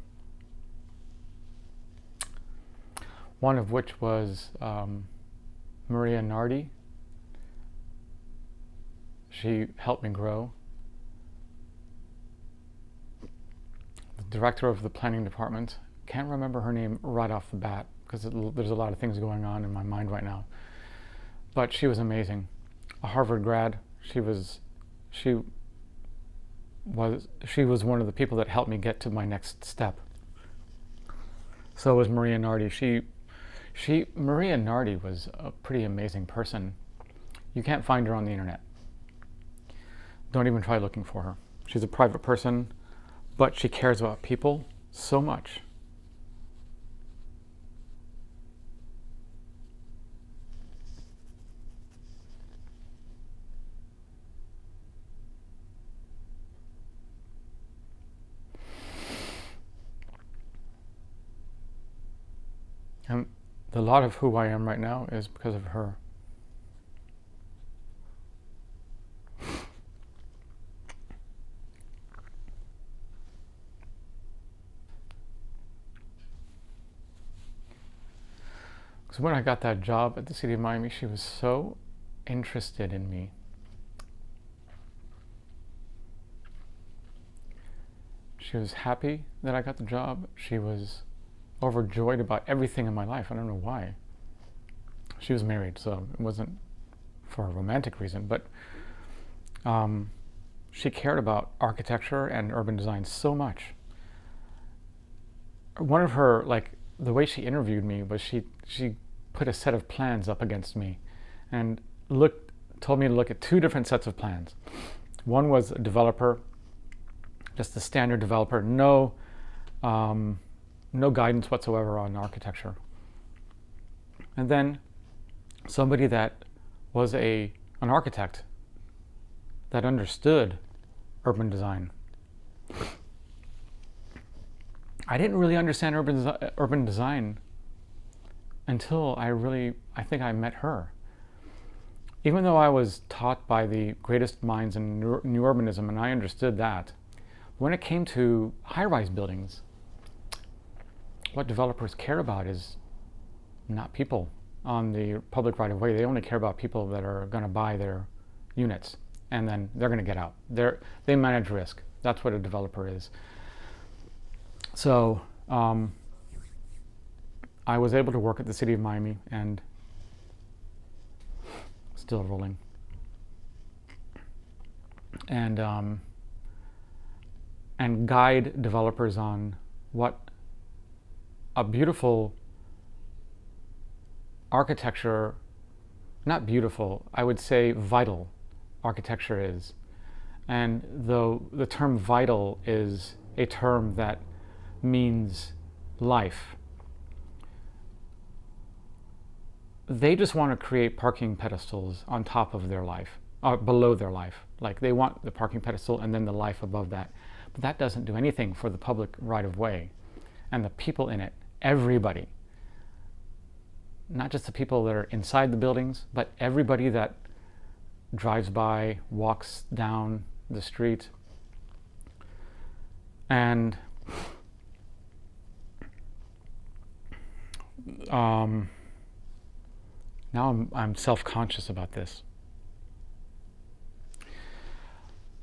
One of which was Maria Nardi. She helped me grow. Director of the planning department. Can't remember her name right off the bat because there's a lot of things going on in my mind right now. But she was amazing. A Harvard grad. She was one of the people that helped me get to my next step. So was Maria Nardi. Maria Nardi was a pretty amazing person. You can't find her on the internet. Don't even try looking for her. She's a private person, but she cares about people so much. A lot of who I am right now is because of her. Because when I got that job at the city of Miami, she was so interested in me. She was happy that I got the job. She was overjoyed about everything in my life. I don't know why. She was married, so it wasn't for a romantic reason, but she cared about architecture and urban design so much. One of her, like, the way she interviewed me was she put a set of plans up against me and told me to look at two different sets of plans. One was a developer, just a standard developer, no guidance whatsoever on architecture. And then somebody that was an architect that understood urban design. I didn't really understand urban design until I think I met her. Even though I was taught by the greatest minds in new urbanism, and I understood that, when it came to high-rise buildings, what developers care about is not people on the public right-of-way. They only care about people that are going to buy their units, and then they're going to get out. They manage risk. That's what a developer is. So I was able to work at the city of Miami, and still rolling. And guide developers on what a beautiful architecture, not beautiful, I would say vital architecture is. And though the term vital is a term that means life, they just want to create parking pedestals on top of their life, or below their life. Like, they want the parking pedestal and then the life above that. But that doesn't do anything for the public right-of-way and the people in it, everybody. Not just the people that are inside the buildings, but everybody that drives by, walks down the street. And now I'm self-conscious about this.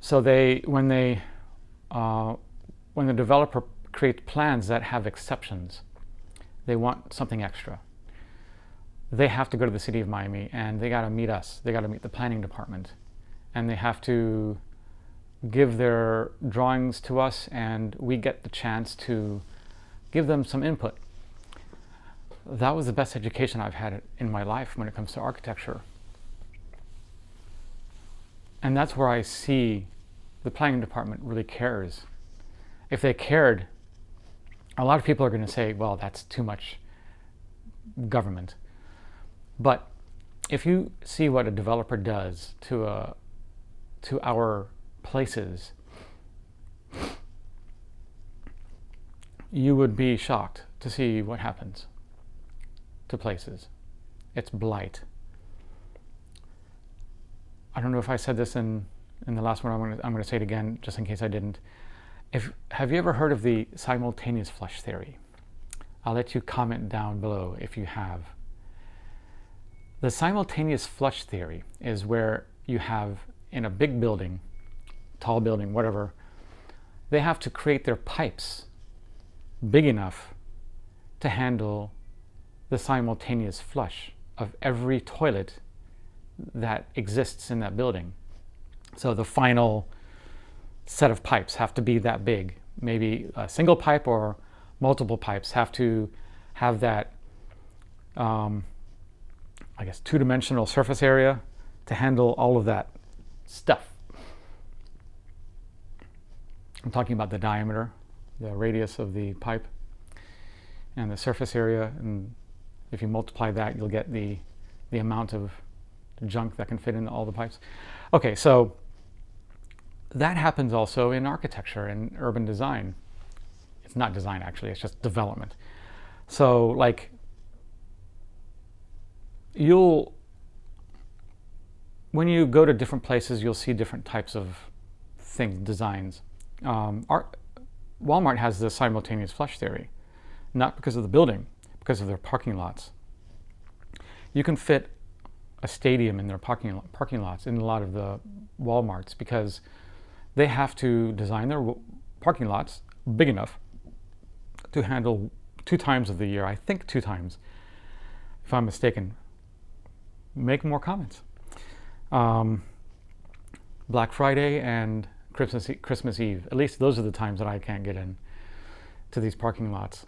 So when the developer creates plans that have exceptions, they want something extra. They have to go to the city of Miami, and they got to meet us. They got to meet the planning department, and they have to give their drawings to us, and we get the chance to give them some input. That was the best education I've had in my life when it comes to architecture. And that's where I see the planning department really cares. If they cared, a lot of people are going to say, well, that's too much government. But if you see what a developer does to our places, you would be shocked to see what happens to places. It's blight. I don't know if I said this in the last one. I'm going to say it again just in case I didn't. Have you ever heard of the simultaneous flush theory? I'll let you comment down below if you have. The simultaneous flush theory is where you have, in a big building, tall building, whatever, they have to create their pipes big enough to handle the simultaneous flush of every toilet that exists in that building. So the final set of pipes have to be that big. Maybe a single pipe or multiple pipes have to have that I guess two-dimensional surface area to handle all of that stuff. I'm talking about the diameter, the radius of the pipe, and the surface area, and if you multiply that, you'll get the amount of junk that can fit in all the pipes. Okay, so that happens also in architecture and urban design. It's not design, actually, it's just development. So, like, when you go to different places, you'll see different types of things, designs. Walmart has the simultaneous flush theory, not because of the building, because of their parking lots. You can fit a stadium in their parking lots in a lot of the Walmarts because they have to design their parking lots big enough to handle 2 times of the year. I think 2 times, if I'm mistaken. Make more comments. Black Friday and Christmas Eve. At least those are the times that I can't get in to these parking lots.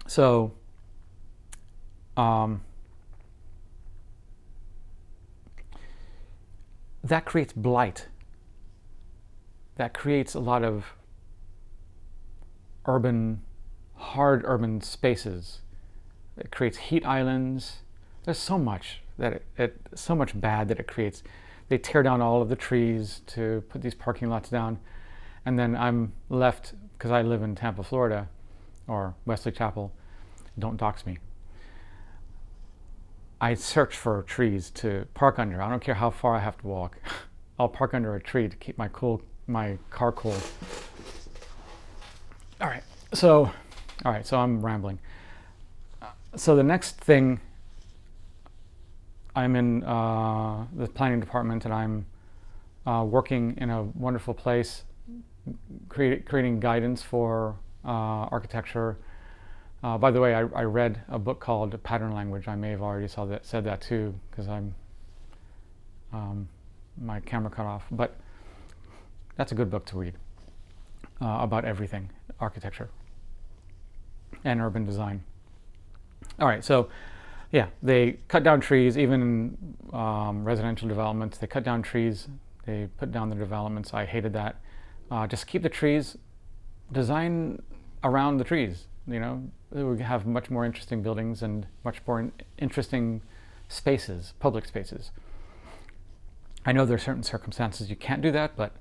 So that creates blight. That creates a lot of hard urban spaces. It creates heat islands. There's so much so much bad that it creates. They tear down all of the trees to put these parking lots down, and then I'm left, because I live in Tampa, Florida, or Wesley Chapel. Don't dox me. I search for trees to park under. I don't care how far I have to walk. I'll park under a tree to keep my car cool. All right, so I'm rambling. So the next thing, I'm in the planning department, and I'm working in a wonderful place, creating guidance for architecture. By the way, I read a book called Pattern Language. I may have already said that too, because my camera cut off. But that's a good book to read about everything, architecture and urban design. All right, so yeah, they cut down trees, even in residential developments. They cut down trees. They put down the developments. I hated that. Just keep the trees. Design around the trees. We have much more interesting buildings and much more interesting spaces, public spaces. I know there are certain circumstances you can't do that, but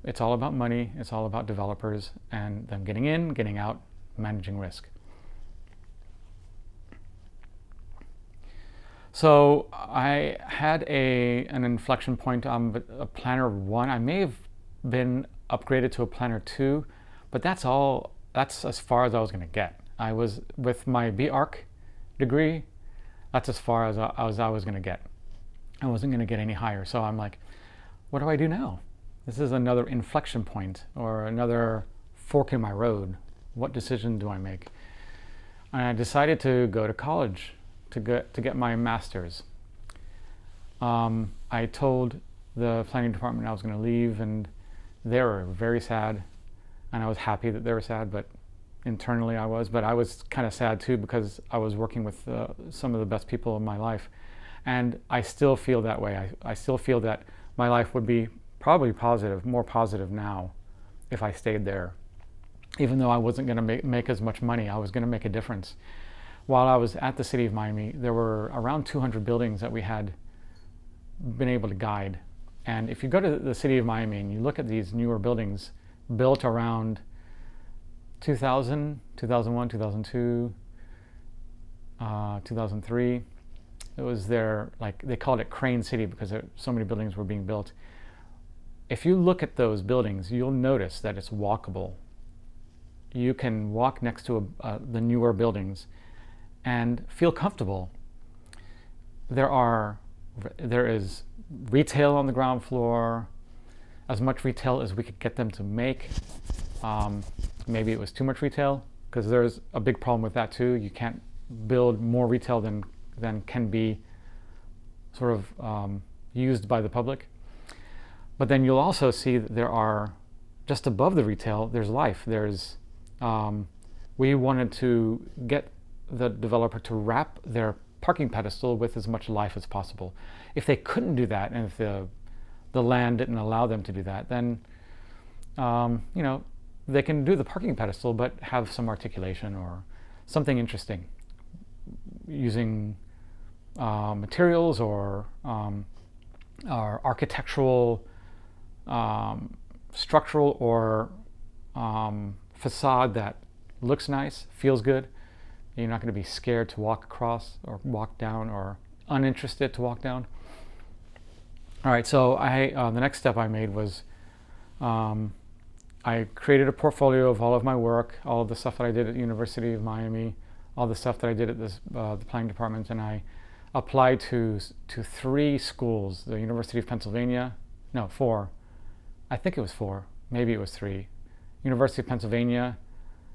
it's all about money. It's all about developers and them getting in, getting out, managing risk. So I had an inflection point on a Planner 1. I may have been upgraded to a Planner 2, but that's as far as I was going to get. I was, with my B-Arch degree, that's as far as I was going to get. I wasn't going to get any higher. So I'm like, what do I do now? This is another inflection point, or another fork in my road. What decision do I make? And I decided to go to college to get my master's. I told the planning department I was going to leave, and they were very sad, and I was happy that they were sad, but internally I was kind of sad too, because I was working with some of the best people in my life, and I still feel that way. I still feel that my life would be probably more positive now if I stayed there. Even though I wasn't going to make as much money, I was going to make a difference. While I was at the city of Miami, there were around 200 buildings that we had been able to guide. And if you go to the city of Miami and you look at these newer buildings built around 2000, 2001, 2002, 2003, it was they called it Crane City because so many buildings were being built. If you look at those buildings, you'll notice that it's walkable. You can walk next to the newer buildings and feel comfortable. There is retail on the ground floor, as much retail as we could get them to make. Maybe it was too much retail, because there's a big problem with that too. You can't build more retail than can be sort of used by the public. But then you'll also see that there are, just above the retail, there's life. We wanted to get the developer to wrap their parking pedestal with as much life as possible. If they couldn't do that, and if the land didn't allow them to do that, then they can do the parking pedestal but have some articulation or something interesting, using materials or architectural, structural, or facade that looks nice, feels good, You're not going to be scared to walk across or walk down or uninterested to walk down. All right, so the next step I made was I created a portfolio of all of my work, all of the stuff that I did at the University of Miami, all the stuff that I did at the planning department, and I applied to 3 schools: the University of Pennsylvania, no, 4. I think it was 4, maybe it was 3. University of Pennsylvania,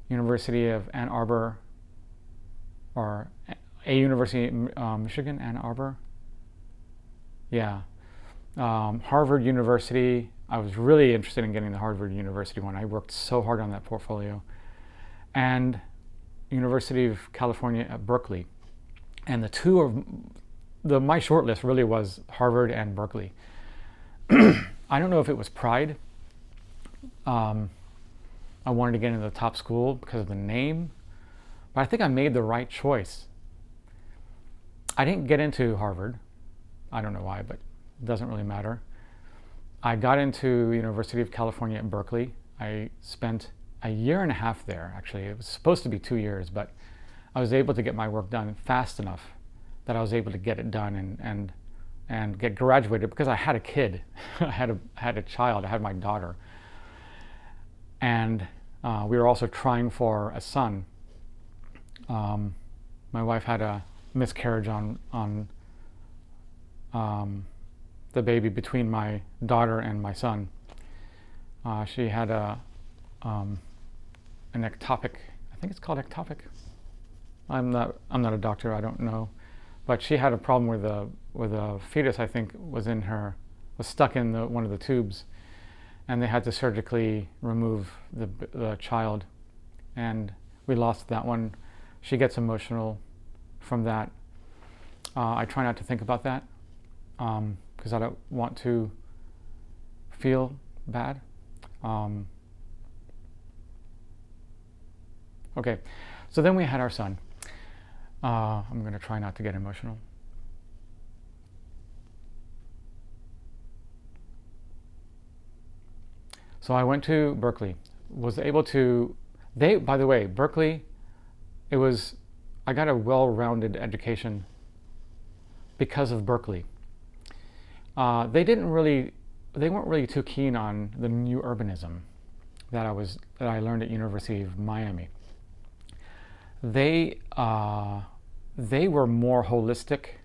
University of Ann Arbor, or a University, Michigan, Ann Arbor. Yeah. Harvard University. I was really interested in getting the Harvard University one. I worked so hard on that portfolio. And University of California at Berkeley. And my short list really was Harvard and Berkeley. I don't know if it was pride. I wanted to get into the top school because of the name, but I think I made the right choice. I didn't get into Harvard. I don't know why, but it doesn't really matter. I got into University of California at Berkeley. I spent a year and a half there, actually. It was supposed to be 2 years, but I was able to get my work done fast enough that I was able to get it done and get graduated, because I had a kid. I had a child. I had my daughter. And we were also trying for a son. My wife had a miscarriage on the baby between my daughter and my son. She had an ectopic. I think it's called ectopic. I'm not a doctor. I don't know, but she had a problem with a fetus. I think was stuck in one of the tubes, and they had to surgically remove the child, and we lost that one. She gets emotional from that. I try not to think about that because I don't want to feel bad. Okay, so then we had our son. I'm going to try not to get emotional. So I went to Berkeley, was able to, by the way, Berkeley, I got a well-rounded education because of Berkeley. They weren't really too keen on the new urbanism that I learned at University of Miami. They were more holistic.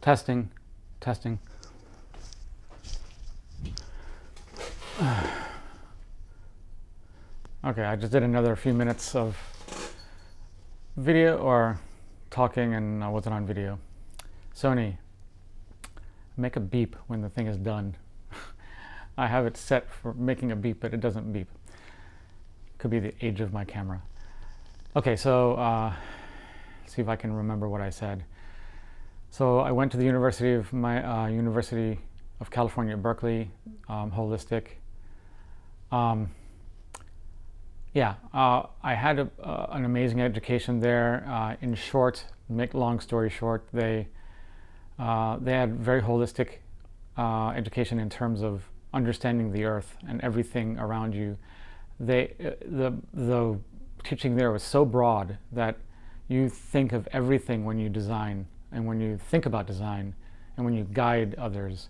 Testing. Okay, I just did another few minutes of video or talking, and I wasn't on video. Sony, make a beep when the thing is done. I have it set for making a beep, but it doesn't beep. Could be the age of my camera. Okay, so see if I can remember what I said. So I went to the University of California, Berkeley, holistic. I had an amazing education there. In short, make long story short, they had very holistic education in terms of understanding the earth and everything around you. The teaching there was so broad that you think of everything when you design and when you think about design and when you guide others.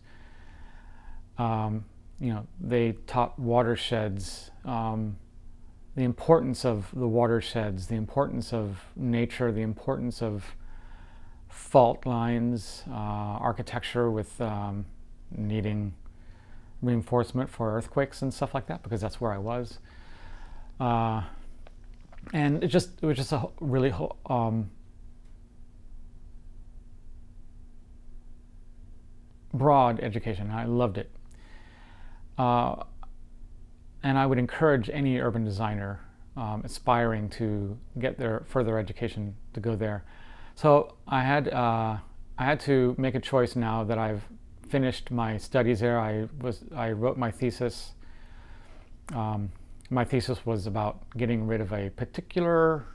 They taught watersheds, the importance of the watersheds, the importance of nature, the importance of fault lines, architecture with needing reinforcement for earthquakes and stuff like that, because that's where I was. And it was just a really broad education. I loved it. And I would encourage any urban designer aspiring to get their further education to go there. So I had to make a choice now that I've finished my studies there. I wrote my thesis. My thesis was about getting rid of a particular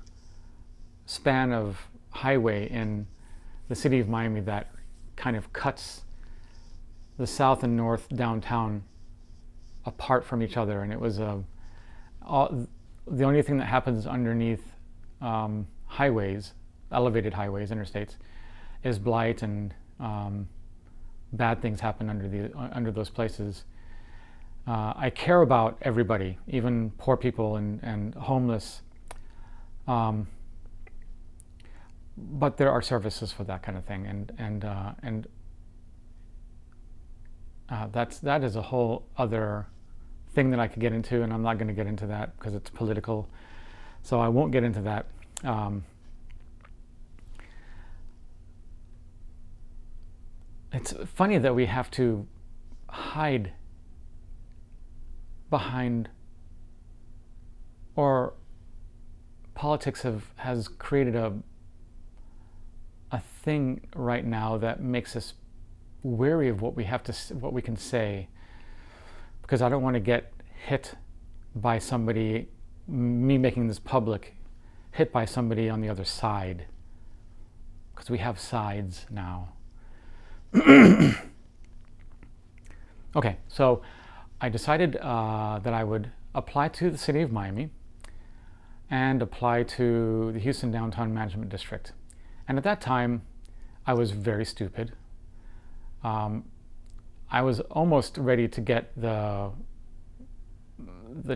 span of highway in the city of Miami that kind of cuts the south and north downtown apart from each other, and it was the only thing that happens underneath highways, elevated highways, interstates, is blight, and bad things happen under those places. I care about everybody, even poor people and homeless, but there are services for that kind of thing, and that is a whole other thing that I could get into, and I'm not going to get into that because it's political, so I won't get into that. It's funny that we have to hide behind, or politics has created a thing right now that makes us wary of what we can say, because I don't want to get hit by somebody, me making this public, hit by somebody on the other side, because we have sides now. Okay, so I decided that I would apply to the city of Miami and apply to the Houston Downtown Management District. And at that time, I was very stupid. I was almost ready to get the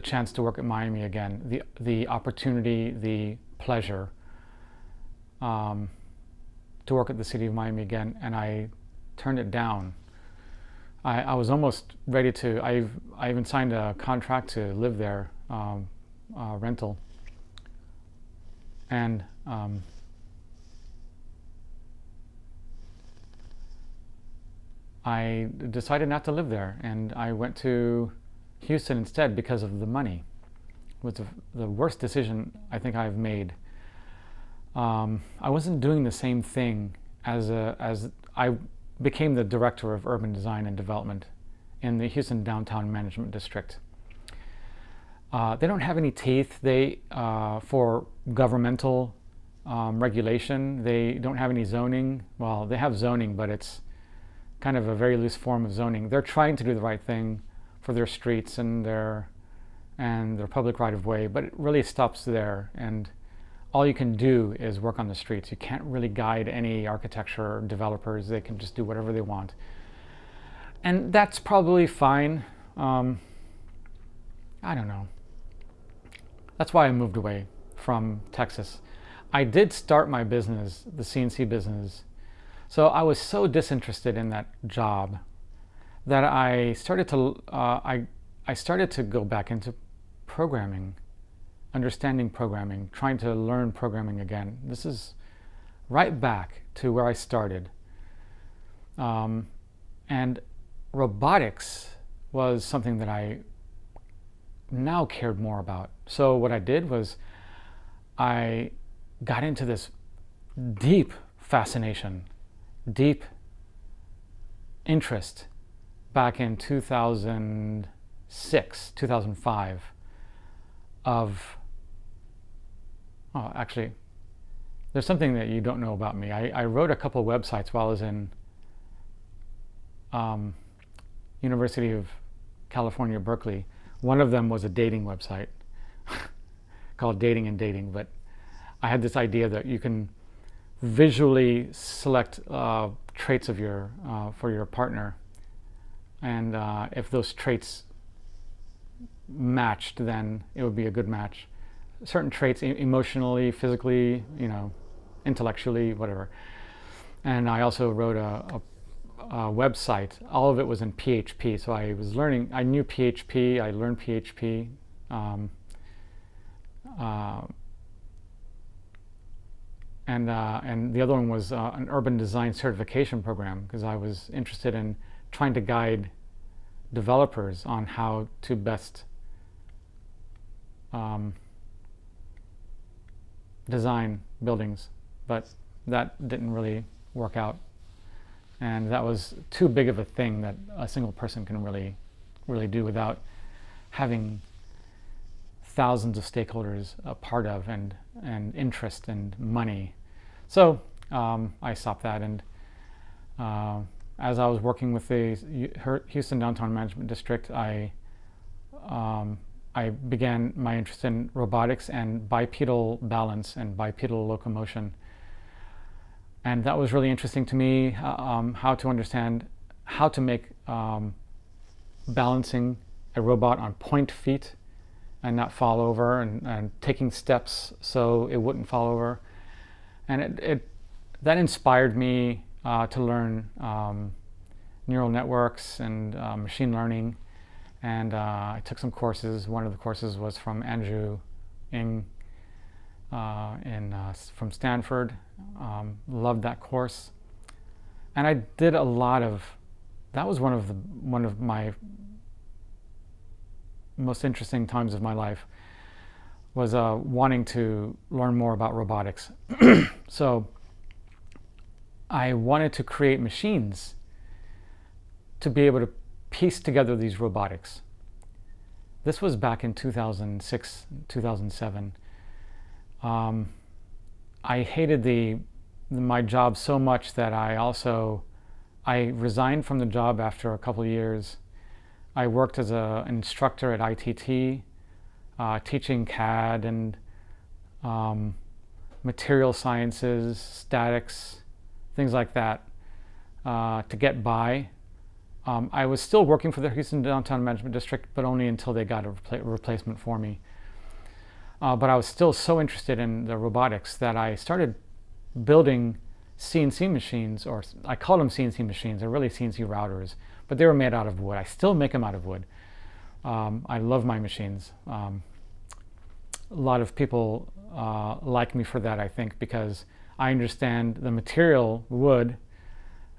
chance to work at Miami again, the opportunity, the pleasure to work at the city of Miami again, and I turned it down. I was almost ready to. I even signed a contract to live there, rental, and I decided not to live there, and I went to Houston instead because of the money. It was the worst decision I think I've made. I wasn't doing the same thing as I became the director of urban design and development in the Houston Downtown Management District. They don't have any teeth for governmental regulation. They don't have any zoning. Well, they have zoning, but it's kind of a very loose form of zoning. They're trying to do the right thing for their streets and their public right-of-way, but it really stops there, and all you can do is work on the streets. You can't really guide any architecture or developers. They can just do whatever they want, and that's probably fine. I don't know. That's why I moved away from Texas. I did start my business, the CNC business. So I was so disinterested in that job that I started to go back into programming, understanding programming, trying to learn programming again. This is right back to where I started. And robotics was something that I now cared more about. So what I did was I got into this deep fascination, deep interest back in 2006, 2005 actually, there's something that you don't know about me. I wrote a couple websites while I was in University of California, Berkeley. One of them was a dating website called Dating and Dating, but I had this idea that you can visually select traits of for your partner, and if those traits matched, then it would be a good match. Certain traits, emotionally, physically, intellectually, whatever. And I also wrote a website. All of it was in PHP, so I was learning. I knew PHP. I learned PHP. And the other one was an urban design certification program, because I was interested in trying to guide developers on how to best design buildings, but that didn't really work out, and that was too big of a thing that a single person can really do without having thousands of stakeholders a part of, and interest and money. So I stopped that, and as I was working with the Houston Downtown Management District, I began my interest in robotics and bipedal balance and bipedal locomotion. And that was really interesting to me, how to understand how to make balancing a robot on point feet and not fall over, and taking steps so it wouldn't fall over. And that inspired me to learn neural networks and machine learning. And I took some courses. One of the courses was from Andrew Ng from Stanford. Loved that course. And I did a lot of, that was one of my most interesting times of my life, was wanting to learn more about robotics. So I wanted to create machines to be able to piece together these robotics. This was back in 2006, 2007. I hated my job so much that I resigned from the job after a couple of years. I worked as an instructor at ITT, teaching CAD and material sciences, statics, things like that, to get by. I was still working for the Houston Downtown Management District, but only until they got a replacement for me. But I was still so interested in the robotics that I started building CNC machines, or I call them CNC machines. They're really CNC routers, but they were made out of wood. I still make them out of wood. I love my machines. A lot of people like me for that, I think, because I understand the material, wood.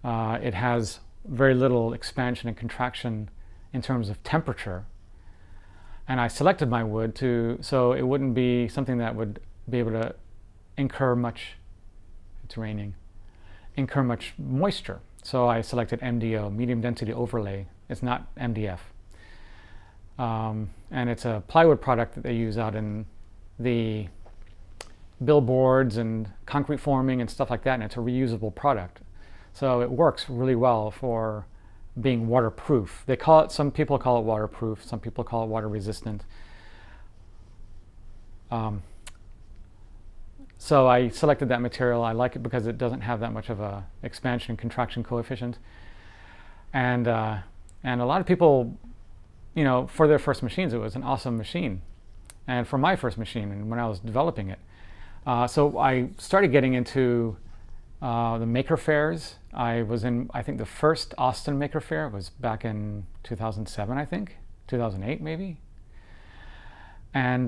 It has very little expansion and contraction in terms of temperature. And I selected my wood so it wouldn't be something that would be able to incur much, it's raining, incur much moisture. So I selected MDO, medium density overlay. It's not MDF. And it's a plywood product that they use out in the billboards and concrete forming and stuff like that, and it's a reusable product. So it works really well for being waterproof. They call it, some people call it waterproof, some people call it water resistant. So I selected that material. I like it because it doesn't have that much of a expansion and contraction coefficient. And a lot of people, for their first machines, it was an awesome machine. And for my first machine, and when I was developing it. So I started getting into the maker fairs. I was in, I think the first Austin Maker Fair was back in 2007, I think, 2008 maybe. And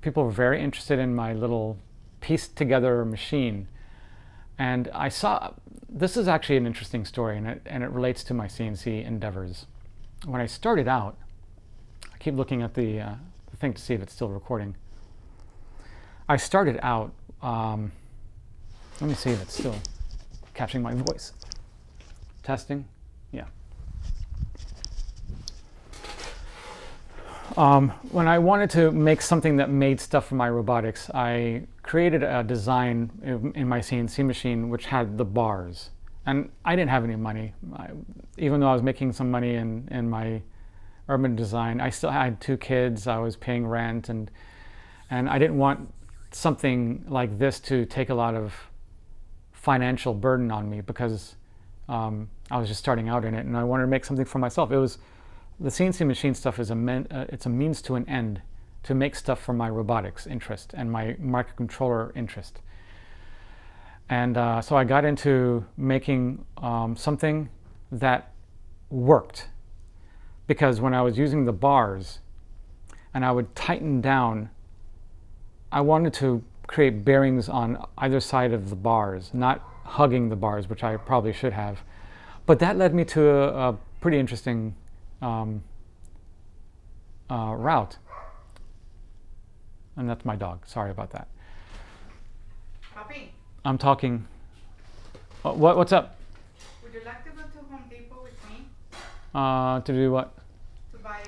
people were very interested in my little pieced together machine. And I saw, this is actually an interesting story, and it relates to my CNC endeavors. When I started out, I keep looking at the thing to see if it's still recording. I started out, let me see if it's still catching my voice. Testing, yeah. When I wanted to make something that made stuff for my robotics, I created a design in my CNC machine which had the bars. And I didn't have any money. Even though I was making some money in my urban design, I still had 2 kids, I was paying rent, and I didn't want something like this to take a lot of financial burden on me, because I was just starting out in it, and I wanted to make something for myself. It was, the CNC machine stuff is it's a means to an end to make stuff for my robotics interest and my microcontroller interest. And so I got into making something that worked, because when I was using the bars and I would tighten down, I wanted to create bearings on either side of the bars, not hugging the bars, which I probably should have. But that led me to a pretty interesting route. And that's my dog. Sorry about that. Papi, I'm talking. What's up? would you like to go to Home Depot with me To do what? to buy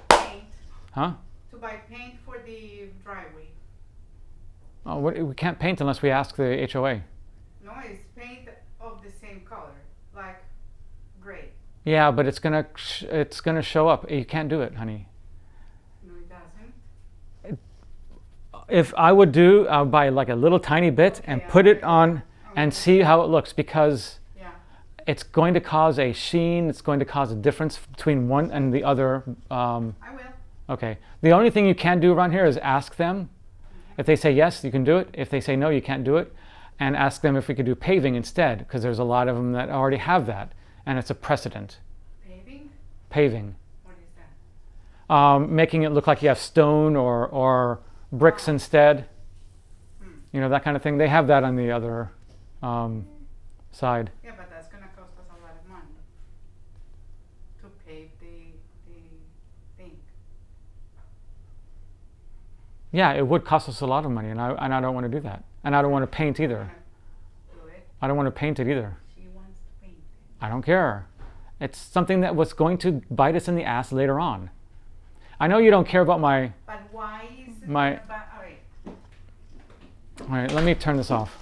paint? Huh? To buy paint for the driveway. We can't paint unless we ask the HOA. No, it's paint of the same color, like gray. Yeah, but it's gonna show up. You can't do it, honey. No, it doesn't. If I would do, I would buy like a little tiny bit and put it on and see how it looks, because it's going to cause a sheen. It's going to cause a difference between one and the other. I will. Okay. The only thing you can do around here is ask them. If they say yes, you can do it. If they say no, you can't do it. And ask them if we could do paving instead, because there's a lot of them that already have that, and it's a precedent. Paving? Paving. What is that? Making it look like you have stone or bricks instead. You know, that kind of thing. They have that on the other side. Yeah, but that's going to cost us a lot of money to pave the thing. Yeah, it would cost us a lot of money, and I don't want to do that. And I don't want to paint either. Do it. I don't want to paint it either. She wants to paint it. I don't care. It's something that was going to bite us in the ass later on. I know you don't care about my... But why is it My- about... All right. All right, let me turn this off.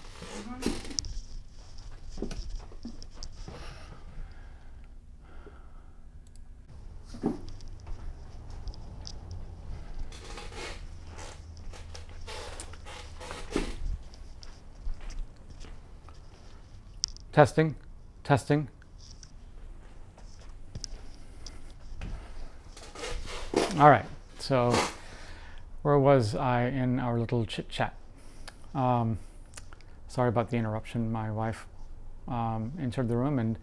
Testing, testing. All right, so where was I in our little chit chat? Sorry about the interruption. My wife entered the room, and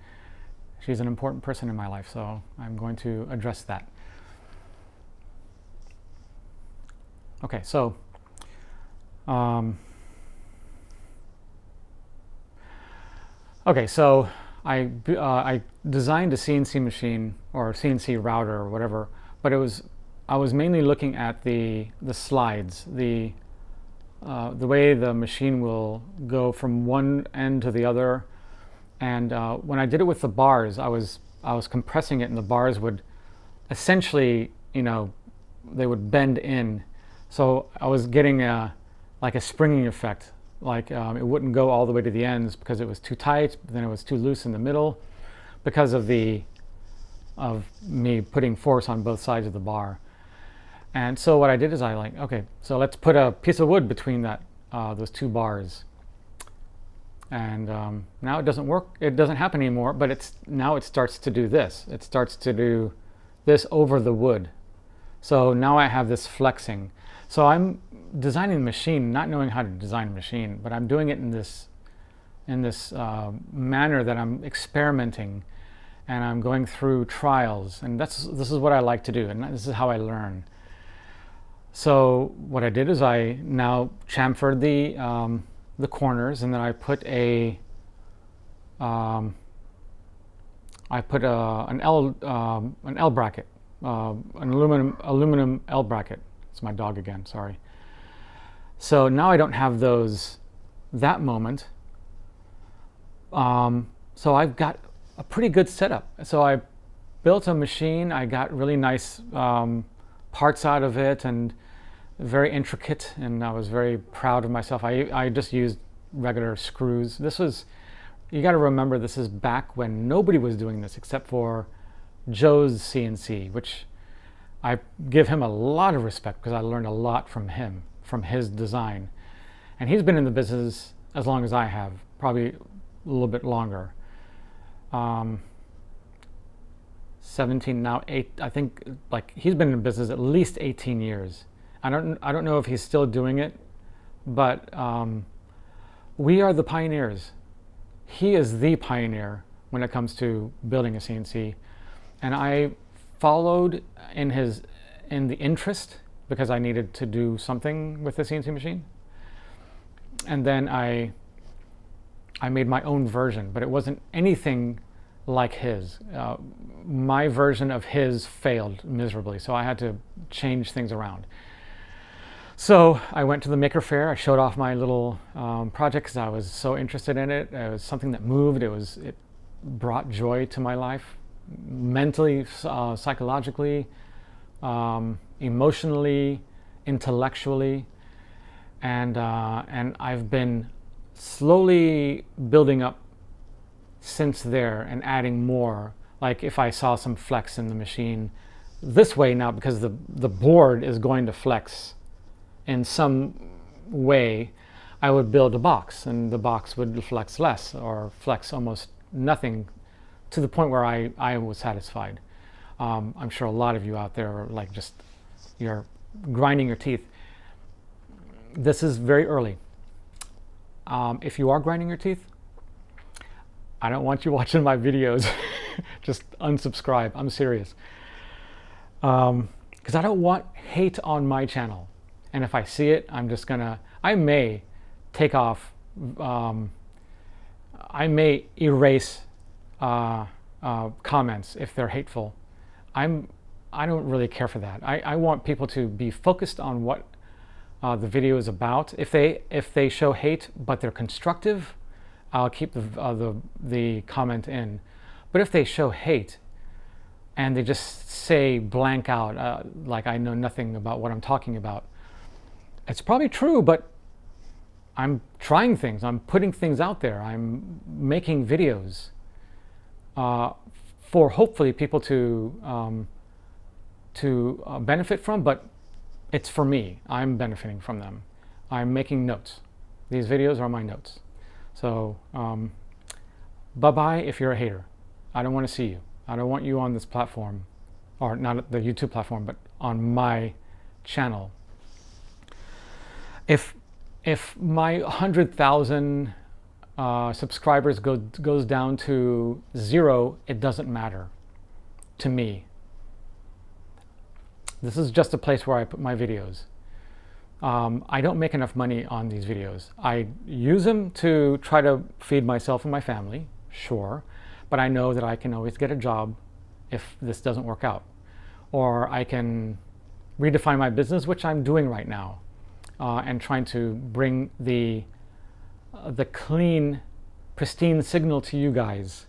she's an important person in my life, so I'm going to address that. Okay, so I designed a CNC machine or CNC router or whatever, but I was mainly looking at the slides, the way the machine will go from one end to the other. And when I did it with the bars, I was compressing it, and the bars would essentially, you know, they would bend in. So I was getting like a springing effect. Like it wouldn't go all the way to the ends because it was too tight, but then it was too loose in the middle because of me putting force on both sides of the bar. And so what I did is okay, so let's put a piece of wood between those two bars. And now it doesn't work. It doesn't happen anymore, but now it starts to do this. It starts to do this over the wood. So now I have this flexing. So I'm designing the machine, not knowing how to design a machine, but I'm doing it in this manner that I'm experimenting, and I'm going through trials, and this is what I like to do, and this is how I learn. So what I did is I now chamfered the corners, and then I put an L bracket, an aluminum L bracket. It's my dog again, sorry. So now I don't have that moment. So I've got a pretty good setup. So I built a machine. I got really nice parts out of it, and very intricate, and I was very proud of myself. I just used regular screws. You got to remember, this is back when nobody was doing this except for Joe's CNC, which I give him a lot of respect because I learned a lot from him, from his design. And he's been in the business as long as I have, probably a little bit longer. 17 now, 8, I think, like, he's been in business at least 18 years. I don't know if he's still doing it, but we are the pioneers. He is the pioneer when it comes to building a CNC, and I followed in the interest because I needed to do something with the CNC machine, and then I made my own version, but it wasn't anything like his. My version of his failed miserably, so I had to change things around. So I went to the Maker Faire. I showed off my little project because I was so interested in it. It was something that moved. It brought joy to my life, mentally, psychologically, emotionally, intellectually. and I've been slowly building up since there and adding more. Like if I saw some flex in the machine this way now, because the board is going to flex in some way, I would build a box, and the box would flex less or flex almost nothing, to the point where I was satisfied. I'm sure a lot of you out there are like, just, you're grinding your teeth. This is very early. If you are grinding your teeth, I don't want you watching my videos. Just unsubscribe. I'm serious. Because I don't want hate on my channel. And if I see it, I'm just gonna, I may take off, I may erase comments if they're hateful. I don't really care for that. I want people to be focused on what the video is about. If they show hate but they're constructive, I'll keep the comment in. But if they show hate and they just say blank out, like I know nothing about what I'm talking about, it's probably true, but I'm trying things. I'm putting things out there. I'm making videos for hopefully people to benefit from, but it's for me. I'm benefiting from them. I'm making notes. These videos are my notes. So bye-bye if you're a hater. I don't want to see you. I don't want you on this platform, or not the YouTube platform, but on my channel. If my 100,000 subscribers goes down to 0, it doesn't matter to me. This is just a place where I put my videos. I don't make enough money on these videos. I use them to try to feed myself and my family, sure, but I know that I can always get a job if this doesn't work out. Or I can redefine my business, which I'm doing right now, and trying to bring the clean, pristine signal to you guys,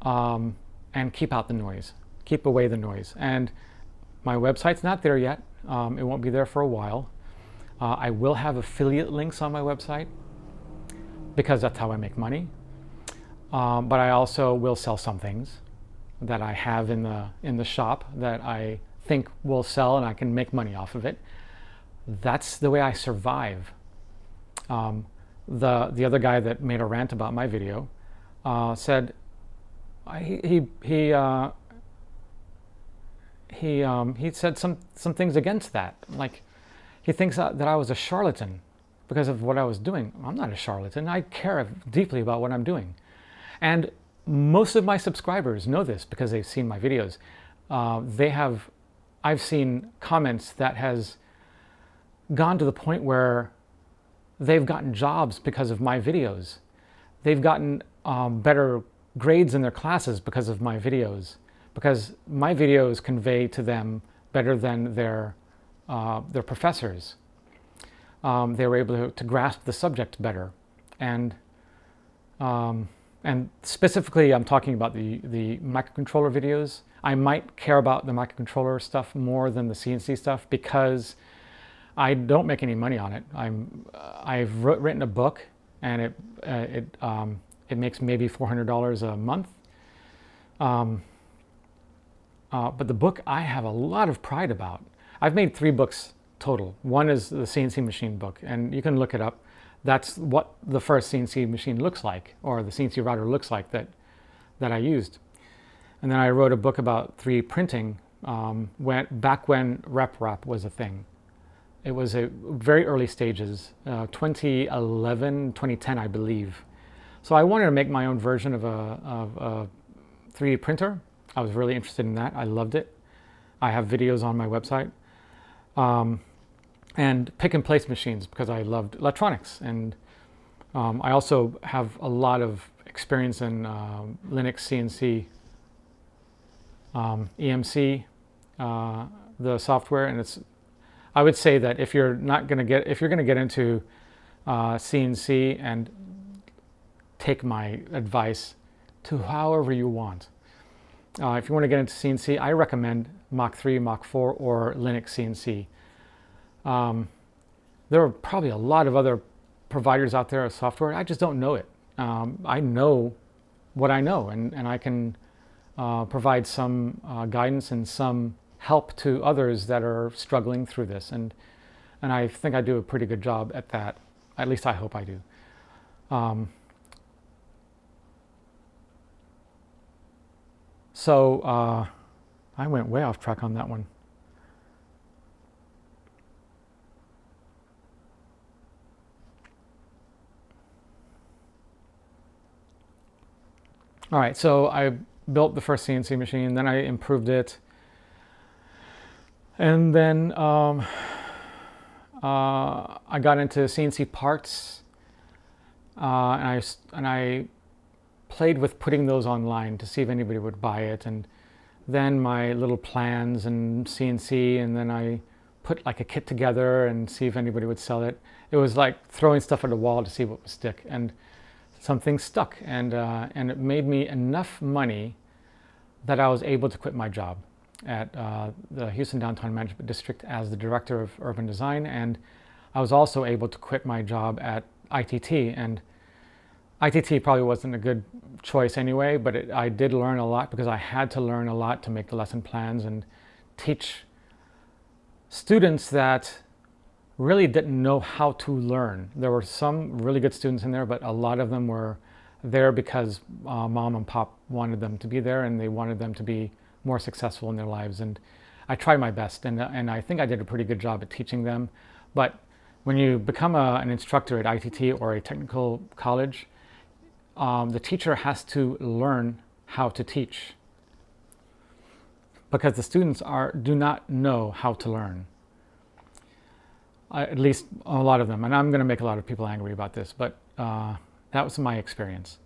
and keep out the noise, keep away the noise. And my website's not there yet. It won't be there for a while. I will have affiliate links on my website because that's how I make money. But I also will sell some things that I have in the shop that I think will sell and I can make money off of it. That's the way I survive. The other guy that made a rant about my video said he said some things against that. Like, he thinks that I was a charlatan because of what I was doing. I'm not a charlatan. I care deeply about what I'm doing. And most of my subscribers know this because they've seen my videos. I've seen comments that has gone to the point where they've gotten jobs because of my videos. They've gotten better grades in their classes because of my videos, because my videos convey to them better than their professors. They were able to grasp the subject better. And specifically, I'm talking about the microcontroller videos. I might care about the microcontroller stuff more than the CNC stuff because I don't make any money on it. I've written a book, and it makes maybe $400 a month. But the book I have a lot of pride about. I've made 3 books total. One is the CNC machine book, and you can look it up. That's what the first CNC machine looks like, or the CNC router looks like that I used. And then I wrote a book about 3D printing back when RepRap was a thing. It was a very early stages, 2011, 2010, I believe. So I wanted to make my own version of a 3D printer. I was really interested in that. I loved it. I have videos on my website. And pick and place machines because I loved electronics. And I also have a lot of experience in Linux, CNC, EMC, the software. And I would say that if you're going to get into CNC, and take my advice to however you want. If you want to get into CNC, I recommend Mach 3, Mach 4, or Linux CNC. There are probably a lot of other providers out there of software. I just don't know it. I know what I know, and I can provide some guidance and some help to others that are struggling through this. And I think I do a pretty good job at that. At least I hope I do. So I went way off track on that one. All right, so I built the first CNC machine, then I improved it, and then I got into CNC parts, and I played with putting those online to see if anybody would buy it, and then my little plans and CNC, and then I put like a kit together and see if anybody would sell it. It was like throwing stuff at a wall to see what would stick, and something stuck, and it made me enough money that I was able to quit my job at the Houston Downtown Management District as the Director of Urban Design, and I was also able to quit my job at ITT, and ITT probably wasn't a good choice anyway, but I did learn a lot because I had to learn a lot to make the lesson plans and teach students that really didn't know how to learn. There were some really good students in there, but a lot of them were there because mom and pop wanted them to be there, and they wanted them to be more successful in their lives. And I tried my best, and I think I did a pretty good job at teaching them. But when you become an instructor at ITT or a technical college, the teacher has to learn how to teach, because the students do not know how to learn. At least a lot of them, and I'm going to make a lot of people angry about this, but that was my experience.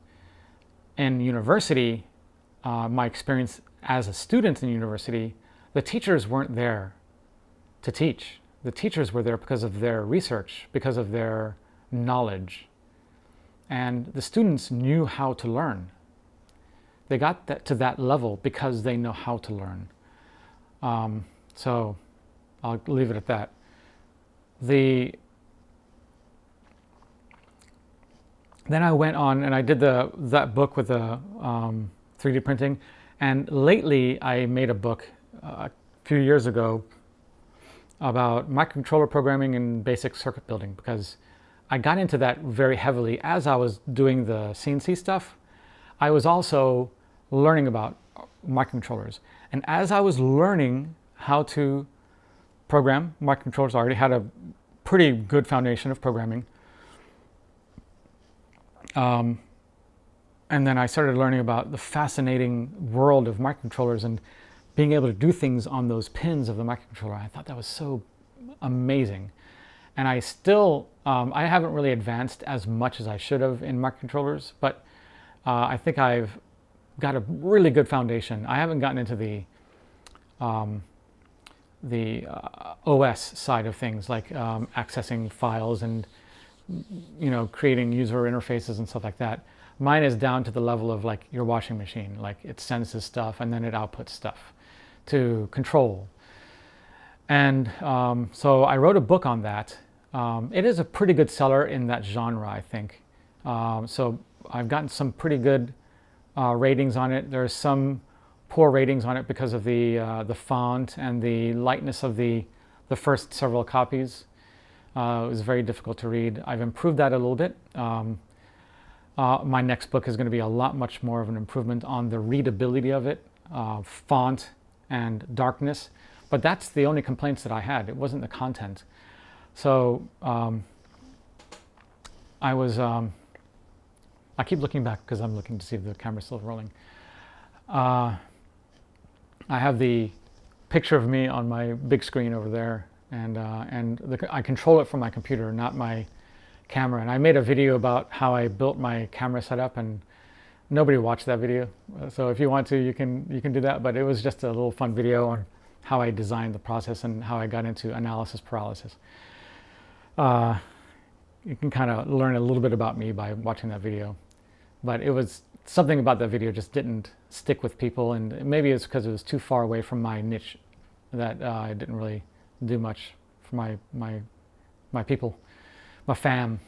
In university, my experience as a student in university, the teachers weren't there to teach. The teachers were there because of their research, because of their knowledge. And the students knew how to learn. They got to that level because they know how to learn. So I'll leave it at that. Then I went on and I did that book with the 3D printing, and lately I made a book a few years ago about microcontroller programming and basic circuit building, because I got into that very heavily as I was doing the CNC stuff. I was also learning about microcontrollers, and as I was learning how to program microcontrollers, I already had a pretty good foundation of programming. And then I started learning about the fascinating world of microcontrollers and being able to do things on those pins of the microcontroller. I thought that was so amazing. And I still, I haven't really advanced as much as I should have in microcontrollers, but I think I've got a really good foundation. I haven't gotten into the OS side of things, like accessing files and creating user interfaces and stuff like that. Mine is down to the level of like your washing machine, like it senses stuff and then it outputs stuff to control. And so I wrote a book on that. It is a pretty good seller in that genre, I think. So I've gotten some pretty good ratings on it. There's some poor ratings on it because of the font and the lightness of the first several copies. It was very difficult to read. I've improved that a little bit. My next book is going to be a lot much more of an improvement on the readability of it, font and darkness. But that's the only complaints that I had. It wasn't the content. So I keep looking back because I'm looking to see if the camera's still rolling. I have the picture of me on my big screen over there, and I control it from my computer, not my camera. And I made a video about how I built my camera setup, and nobody watched that video. So if you want to, you can do that. But it was just a little fun video on how I designed the process and how I got into analysis paralysis. You can kind of learn a little bit about me by watching that video. But it was something about that video just didn't stick with people, and maybe it's because it was too far away from my niche that I didn't really do much for my my people, my fam.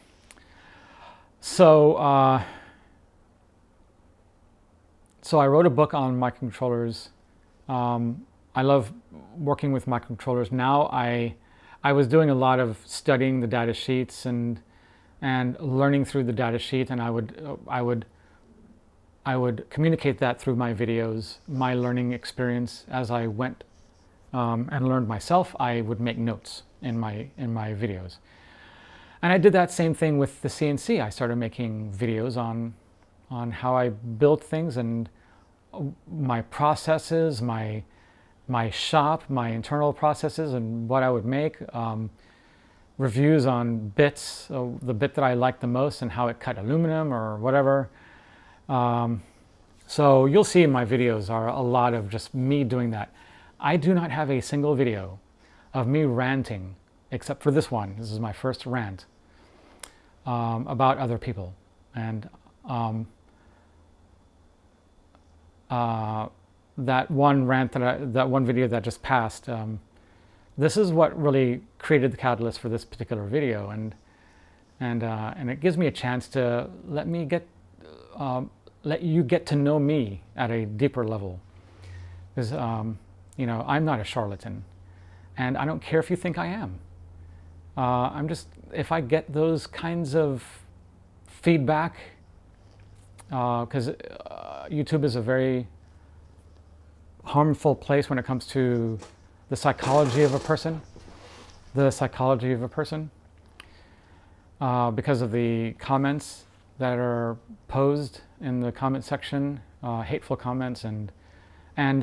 So, so I wrote a book on microcontrollers. I love working with microcontrollers. Now I was doing a lot of studying the data sheets and learning through the data sheet, and I would communicate that through my videos, my learning experience as I went and learned myself. I would make notes in my videos, and I did that same thing with the CNC. I started making videos on how I built things and my processes, my shop, my internal processes, and what I would make. Reviews on bits, the bit that I liked the most and how it cut aluminum or whatever. So you'll see my videos are a lot of just me doing that. I do not have a single video of me ranting, except for this one. This is my first rant about other people. And that one rant, that one video that just passed, this is what really created the catalyst for this particular video, and it gives me a chance to let you get to know me at a deeper level. Because you know, I'm not a charlatan, and I don't care if you think I am. I'm just, if I get those kinds of feedback, because YouTube is a very harmful place when it comes to the psychology of a person, because of the comments that are posed in the comment section, hateful comments and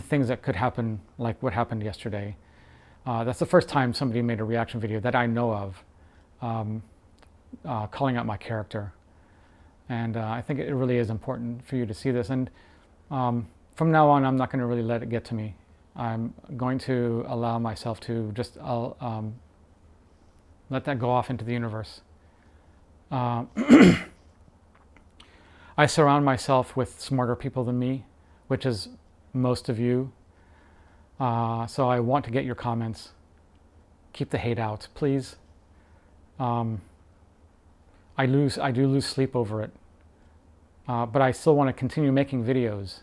things that could happen, like what happened yesterday. That's the first time somebody made a reaction video that I know of, calling out my character. And I think it really is important for you to see this. And from now on, I'm not going to really let it get to me. I'm going to allow myself to just let that go off into the universe. I surround myself with smarter people than me, which is most of you. So I want to get your comments. Keep the hate out, please. I do lose sleep over it. But I still want to continue making videos.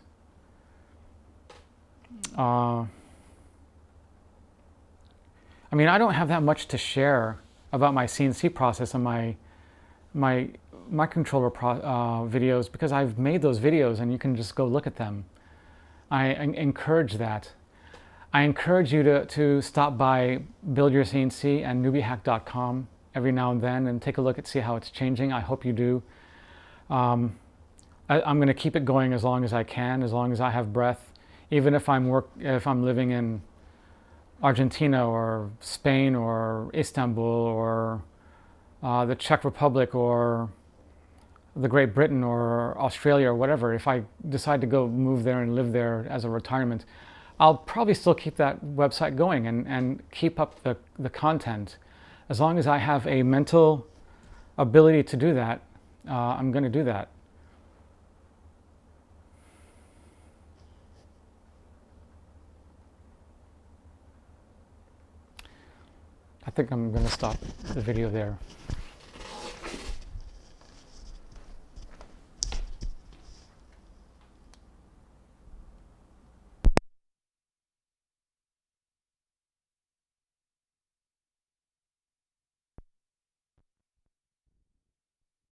I mean, I don't have that much to share about my CNC process and my microcontroller videos, because I've made those videos and you can just go look at them. I encourage that. I encourage you to stop by Build Your CNC and newbiehack.com every now and then and take a look and see how it's changing. I hope you do. I'm going to keep it going as long as I can, as long as I have breath. Even if I'm living in Argentina or Spain or Istanbul or the Czech Republic or the Great Britain or Australia or whatever, if I decide to go move there and live there as a retirement, I'll probably still keep that website going and keep up the content. As long as I have a mental ability to do that, I'm going to do that. I think I'm going to stop the video there.